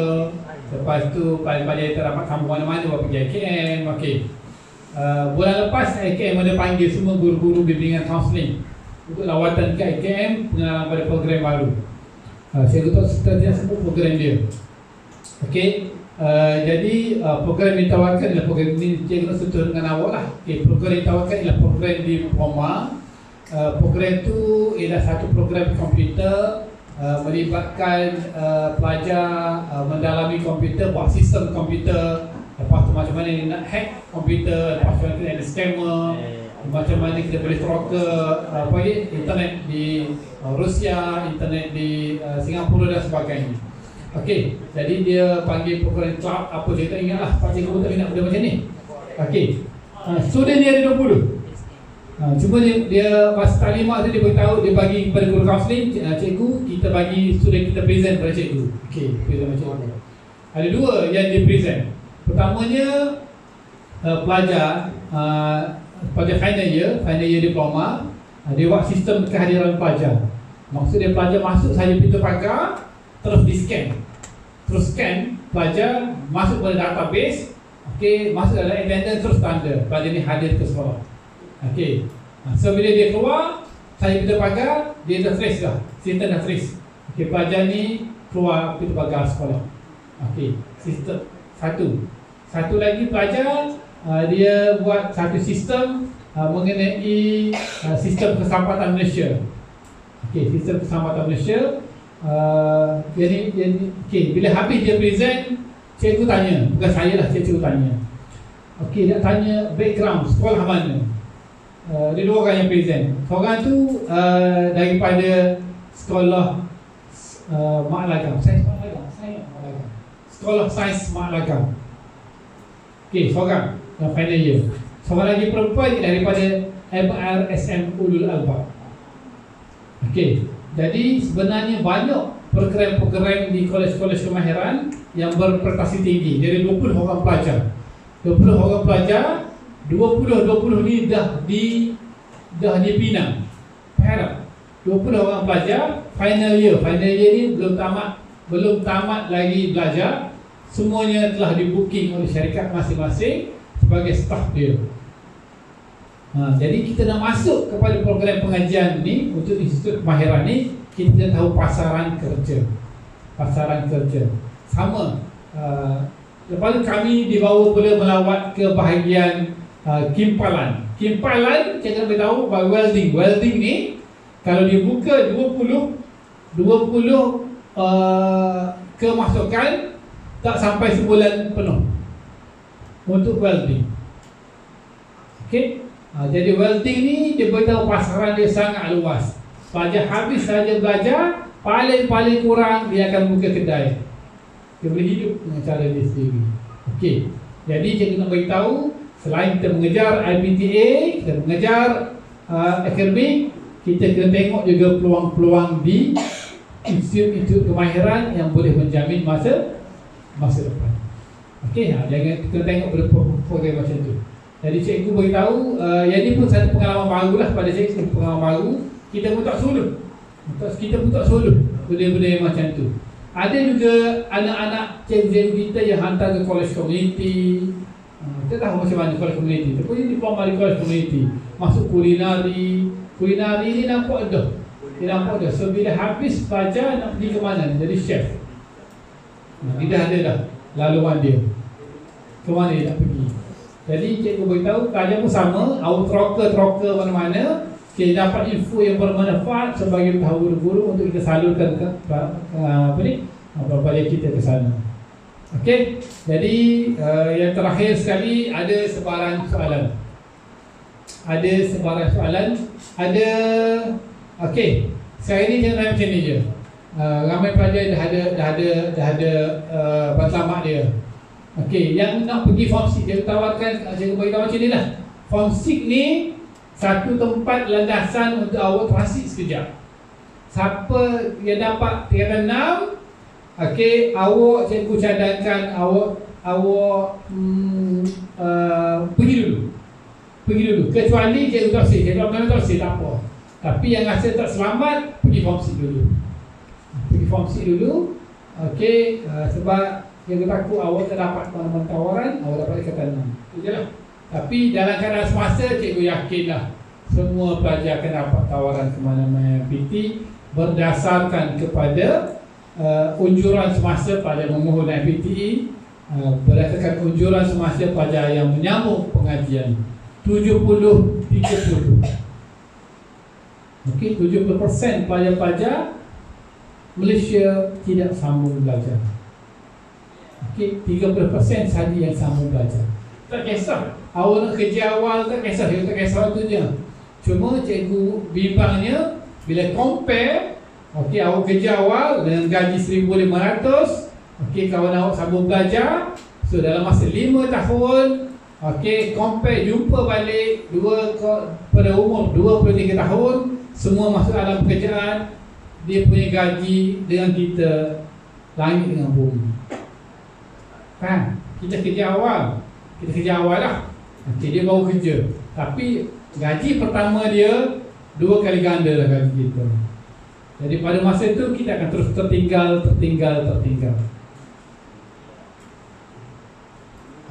Lepas tu paling-paling tak dapat sambung mana-mana buat pergi IKM. Okey. Bulan lepas IKM ada panggil semua guru-guru bimbingan kaunseling untuk lawatan ke IKM, pengalaman pada program baru. Saya tahu seterusnya semua program dia. Okey. Jadi program yang ditawarkan adalah program ini, cikgu setuju dengan awak lah. Okay, program yang ditawarkan adalah program diploma. Program itu ialah satu program komputer, melibatkan pelajar mendalami komputer, buat sistem komputer, lepas tu macam mana dia nak hack komputer, lepas tu macam mana ada scammer, macam mana kita boleh throttle internet di Rusia, internet di Singapura dan sebagainya. Okey, jadi dia panggil program cloud apa saya tak ingatlah. Pak cikgu pun tak ingat benda macam ni. Okey, student dia ada 20. Cuma dia masa taklimat tu dia beritahu, dia bagi kepada guru kaunseling, cikgu kita bagi student kita present kepada cikgu. Okey, present macam mana? Ada dua yang dia present. Pertamanya pelajar final year diploma, dia buat sistem kehadiran pelajar. Maksudnya pelajar masuk saja pintu pagar, terus di scan pelajar, masuk pada database. Okey, masuk dalam attendance, terus tanda pelajar ni hadir ke sekolah. Okey, so bila dia keluar saya pintu pagar, dia dah trace dah, sistem dah trace. Okey, pelajar ni keluar pintu pagar sekolah. Okey, sistem satu lagi pelajar dia buat satu sistem mengenai sistem keselamatan Malaysia. Okey, sistem keselamatan Malaysia. Jadi okay, bila habis dia present, cikgu tanya, bukan saya lah, cikgu tanya. Okey, dia tanya background sekolah mana. Dia dua orang yang present. Seorang tu daripada sekolah Mak Lagam, sekolah sains Mak Lagam. Okey, seorang yang final year. Seorang lagi perempuan daripada MRSM Ulul Albab. Okey, jadi sebenarnya banyak program-program di kolej-kolej kemahiran yang berprestasi tinggi. Jadi 20 orang pelajar. 20 orang pelajar, 20 ni dah di Pinang. Perak. 20 orang pelajar final year. Final year ni belum tamat lagi belajar. Semuanya telah di-booking oleh syarikat masing-masing sebagai staff dia. Jadi kita nak masuk kepada program pengajian ni untuk institut kemahiran ni, kita tahu pasaran kerja. Sama. Lepas tu kami dibawa pula melawat ke bahagian Kimpalan. Kimpalan kita beritahu bahawa welding ni kalau dibuka 20 kemasukan tak sampai sebulan penuh untuk welding. Okey. Jadi welding ni dia beritahu pasaran dia sangat luas. Pelajar habis saja belajar, paling kurang dia akan buka kedai. Dia boleh hidup dengan cara dia sendiri. Okey. Jadi cikgu nak beritahu, selain kita mengejar IPTA, kita mengejar akademik, kita kena tengok juga peluang-peluang di institut kemahiran yang boleh menjamin masa depan. Okey, jangan kita tengok program macam tu. Jadi cikgu beritahu, yang ni pun satu pengalaman baru lah pada cikgu, pengalaman baru. Kita pun tak suluh benda-benda yang macam tu. Ada juga anak-anak cikgu kita yang hantar ke college community, Kita tahu macam mana college community. Tapi ini diploma di college community. Masuk kulinari. Kulinari ni nampak dah. Dia nampak dah. So bila habis pelajar nak pergi ke mana? Jadi chef. Dia dah ada dah laluan dia. Ke mana dia nak pergi. Jadi cikgu beritahu pelajar pun sama. Awak troker mana-mana. Okay, dapat info yang bermanfaat sebagai tahu guru untuk kita salurkan ke pelajar kita ke sana. Okey, jadi yang terakhir sekali ada sebarang soalan. Okey, sekarang ini jangan macam ni je. Ramai pelajar dah ada matlamat dia. Okey, yang nak pergi form 6 dia tawarkan, saya beritahu macam ni lah. Form 6 ni satu tempat landasan untuk awak transit sekejap. Siapa yang dapat tingkatan 6, okey, awak cikgu cadangkan awak pergi dulu. Kecuali cikgu tafsir, cikgu tak tafsir tak apa. Tapi yang rasa tak selamat, pergi form 6 dulu. Okey, sebab cikgu takut awak tak dapat mana-mana tawaran, awak dapat tingkatan 6. Itu je lah. Tapi dalam keadaan semasa, cikgu yakinlah semua pelajar akan dapat tawaran ke mana-mana PT berdasarkan kepada unjuran semasa pelajar memohon PTE, berdasarkan unjuran semasa pelajar yang menyambung pengajian 70-30. Okey, 70% pelajar-pelajar Malaysia tidak sambung belajar. Okey, 30% sahaja yang sambung belajar. Tak kisah awak nak kerja awal, tak kisah tu je. Cuma cikgu bimbangnya bila compare, okey, awak kerja awal dengan gaji 1,500, okey, kawan awak sambung belajar. So dalam masa 5 tahun, okey, compare jumpa balik pada umur 23 tahun, semua masuk dalam pekerjaan, dia punya gaji dengan kita langit dengan bumi. Faham? Kita kerja awal lah. Okey, dia baru kerja. Tapi gaji pertama dia 2 kali ganda lah gaji kita. Jadi pada masa itu kita akan terus tertinggal.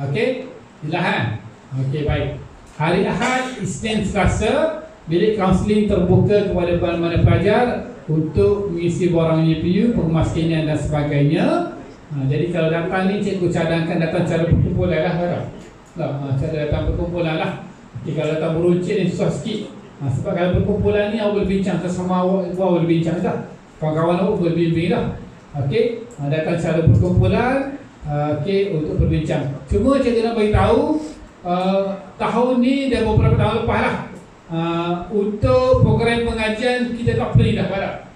Okey, silakan. Okey, baik. Hari Ahad, Isnin, Selasa, bilik kaunseling terbuka kepada mana-mana pelajar untuk mengisi borang UPU, pengemaskinan dan sebagainya. Jadi kalau datang ni cikgu cadangkan datang cara berkumpulan lah. Cara datang berkumpulan lah. Okay, kalau datang beruncit ni susah sikit. Sebab kalau berkumpulan ni awak boleh bincang sesama awak boleh bincang dah. Kawan-kawan awak boleh bimbing dah. Okey, datang cara berkumpulan, okey, untuk berbincang. Cuma cikgu nak beritahu tahun ni dan beberapa tahun lepas lah, untuk program pengajian kita tak print dah pada.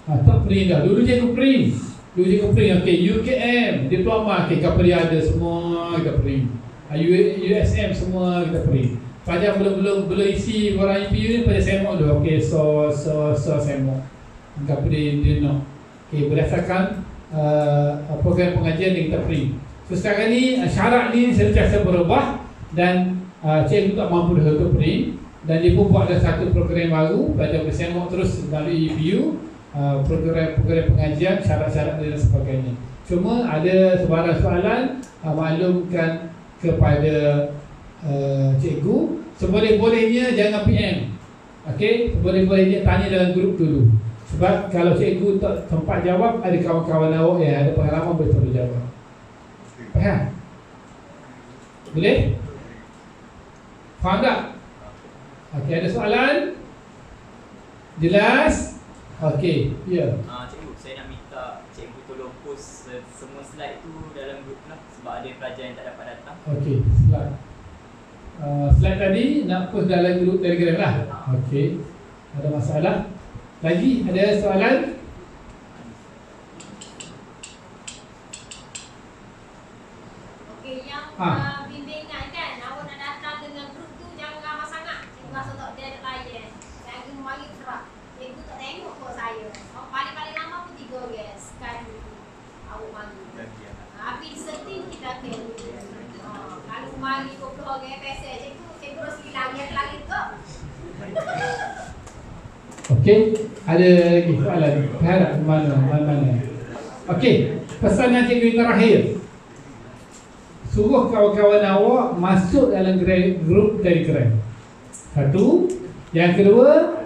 Tak print dah. Dulu cikgu print. Okey, UKM, diploma, okey, Kapri ada semua kita print. USM semua kita print. Pelajar belum isi borang UPU ni pada semok dulu. Okey, so semok. Kapri dia nak. Okey, berdasarkan program pengajian yang kita print. So sekarang ni syarat ni sentiasa berubah dan cikgu tak mampu dah untuk print, dan dia pun buat ada satu program baru, pelajar bersemok terus melalui UPU. Program pengajian, syarat-syarat dan sebagainya. Cuma ada sebarang soalan, maklumkan kepada cikgu. Seboleh-bolehnya jangan PM. Okey, seboleh-bolehnya tanya dalam grup dulu. Sebab kalau cikgu tak sempat jawab, ada kawan-kawan awak yang ada pengalaman boleh terus jawab. Faham? Boleh? Faham tak? Okey, ada soalan? Jelas? Okey, ya. Cikgu, saya nak minta cikgu tolong post semua slide tu dalam grup lah, sebab ada pelajar yang tak dapat datang. Okey, slide. Slide tadi nak post dalam grup Telegram lah. Okey. Ada masalah? Lagi ada soalan? Okey, yang bimbingan kan, awak nak datang dengan grup tu jangan ramai sangat. Cikgu rasa tak dia ada layan. Lagi mari kerak. Cikgu tak tengok kok saya. Paling-paling lama pun 3 orang sekali awak mari. Habis setting kita akan. Kalau mari 20 orang peser cikgu terus lagi ke. Okey, ada lagi soalan? Harap mana? Okey, pesanan cikgu yang terakhir. suruh kawan-kawan awak masuk dalam grup Telegram. Satu. Yang kedua,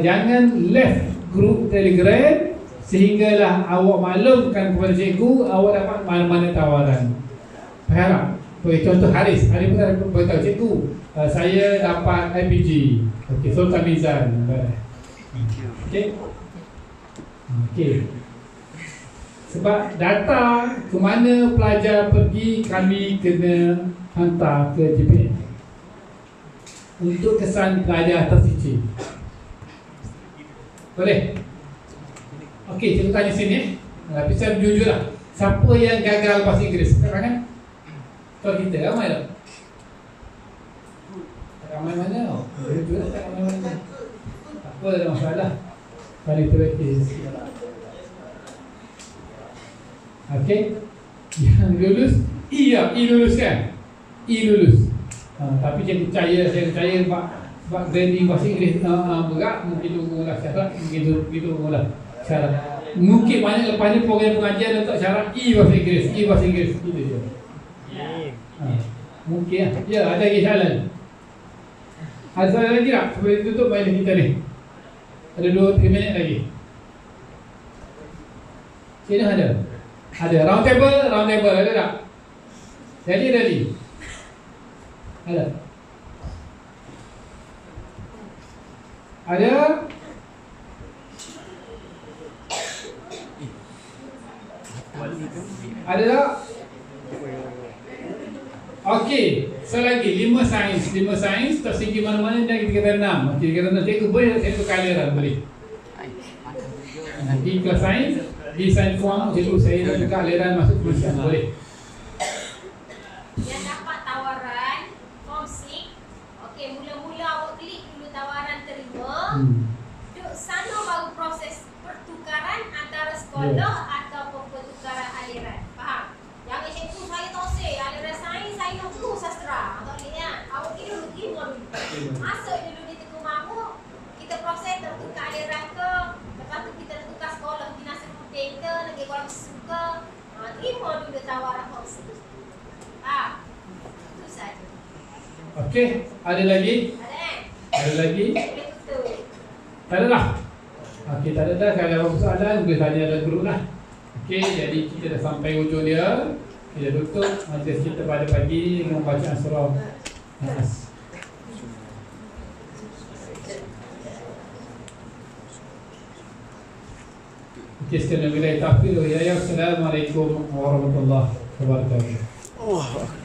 jangan left grup Telegram sehinggalah awak maklumkan kepada cikgu awak dapat mana-mana tawaran. Faham? Contoh Haris beritahu cikgu, saya dapat IPG. Okey, Sultan Mizan. Okey. Okey. Sebab data ke mana pelajar pergi, kami kena hantar ke JPN untuk kesan pelajar tersicil. Boleh? Okey, cikgu tanya sini. Tapi saya jujur lah, siapa yang gagal bahasa Inggeris? Sekarang kalau kita ramai tak? Ramai mana tau? Jujur lah, tak ramai mana. Tak apa, ada masalah. Kali praktis. Okey. Yang lulus, I lulus kan? I lulus. Tapi saya percaya sebab grading bahasa Inggeris berat, mungkin tunggu lah syarat, mungkin lah syarat. Mungkin banyak lepas ni program pengajian letak syarat I bahasa Inggeris, gitu je. Mungkin lah. Ya, ada lagi soalan. Ada soalan lagi tak? Sebelum tutup majlis kita ni. Ada 2-3 minit lagi. Sini ada. Ada. Round table ada tak? Ready. Ada. Ada. Ada tak? Okey, selagi 5 sains tersegi mana-mana dan kita kata 6. Okey, kita kata cikgu boleh tak cikgu kaliran boleh. Di kelas sains, di sains kuang cikgu saya nak buka aliran masuk kemanusiaan boleh. Yang dapat tawaran form 6, okey, mula-mula awak klik dulu tawaran terima. Duk sana baru proses pertukaran antara sekolah ataupun pertukaran aliran. Faham? Jangan cikgu saya tak say aliran sains saya nak tu sastra. Tak boleh kan? Awak kira dulu terima dulu. Masuk dulu di Teguh Mamuk, kita proses tertukar aliran ke, lepas tu kita tukar sekolah dinas penting ke, negeri Kuala Suka. Terima dulu tawaran form 6. Itu saja. Okey, ada lagi? Ada kan? Ada lagi? Boleh tutup. Tak ada lah. Okey, tak ada dah. Kalau ada soalan, boleh tanya dalam grup lah. Okey, jadi kita dah sampai hujung dia. Kita tutup majlis kita pada pagi dengan bacaan surah Nas. Okey, sekali lagi taufiq wa hidayah. Assalamualaikum warahmatullahi wabarakatuh.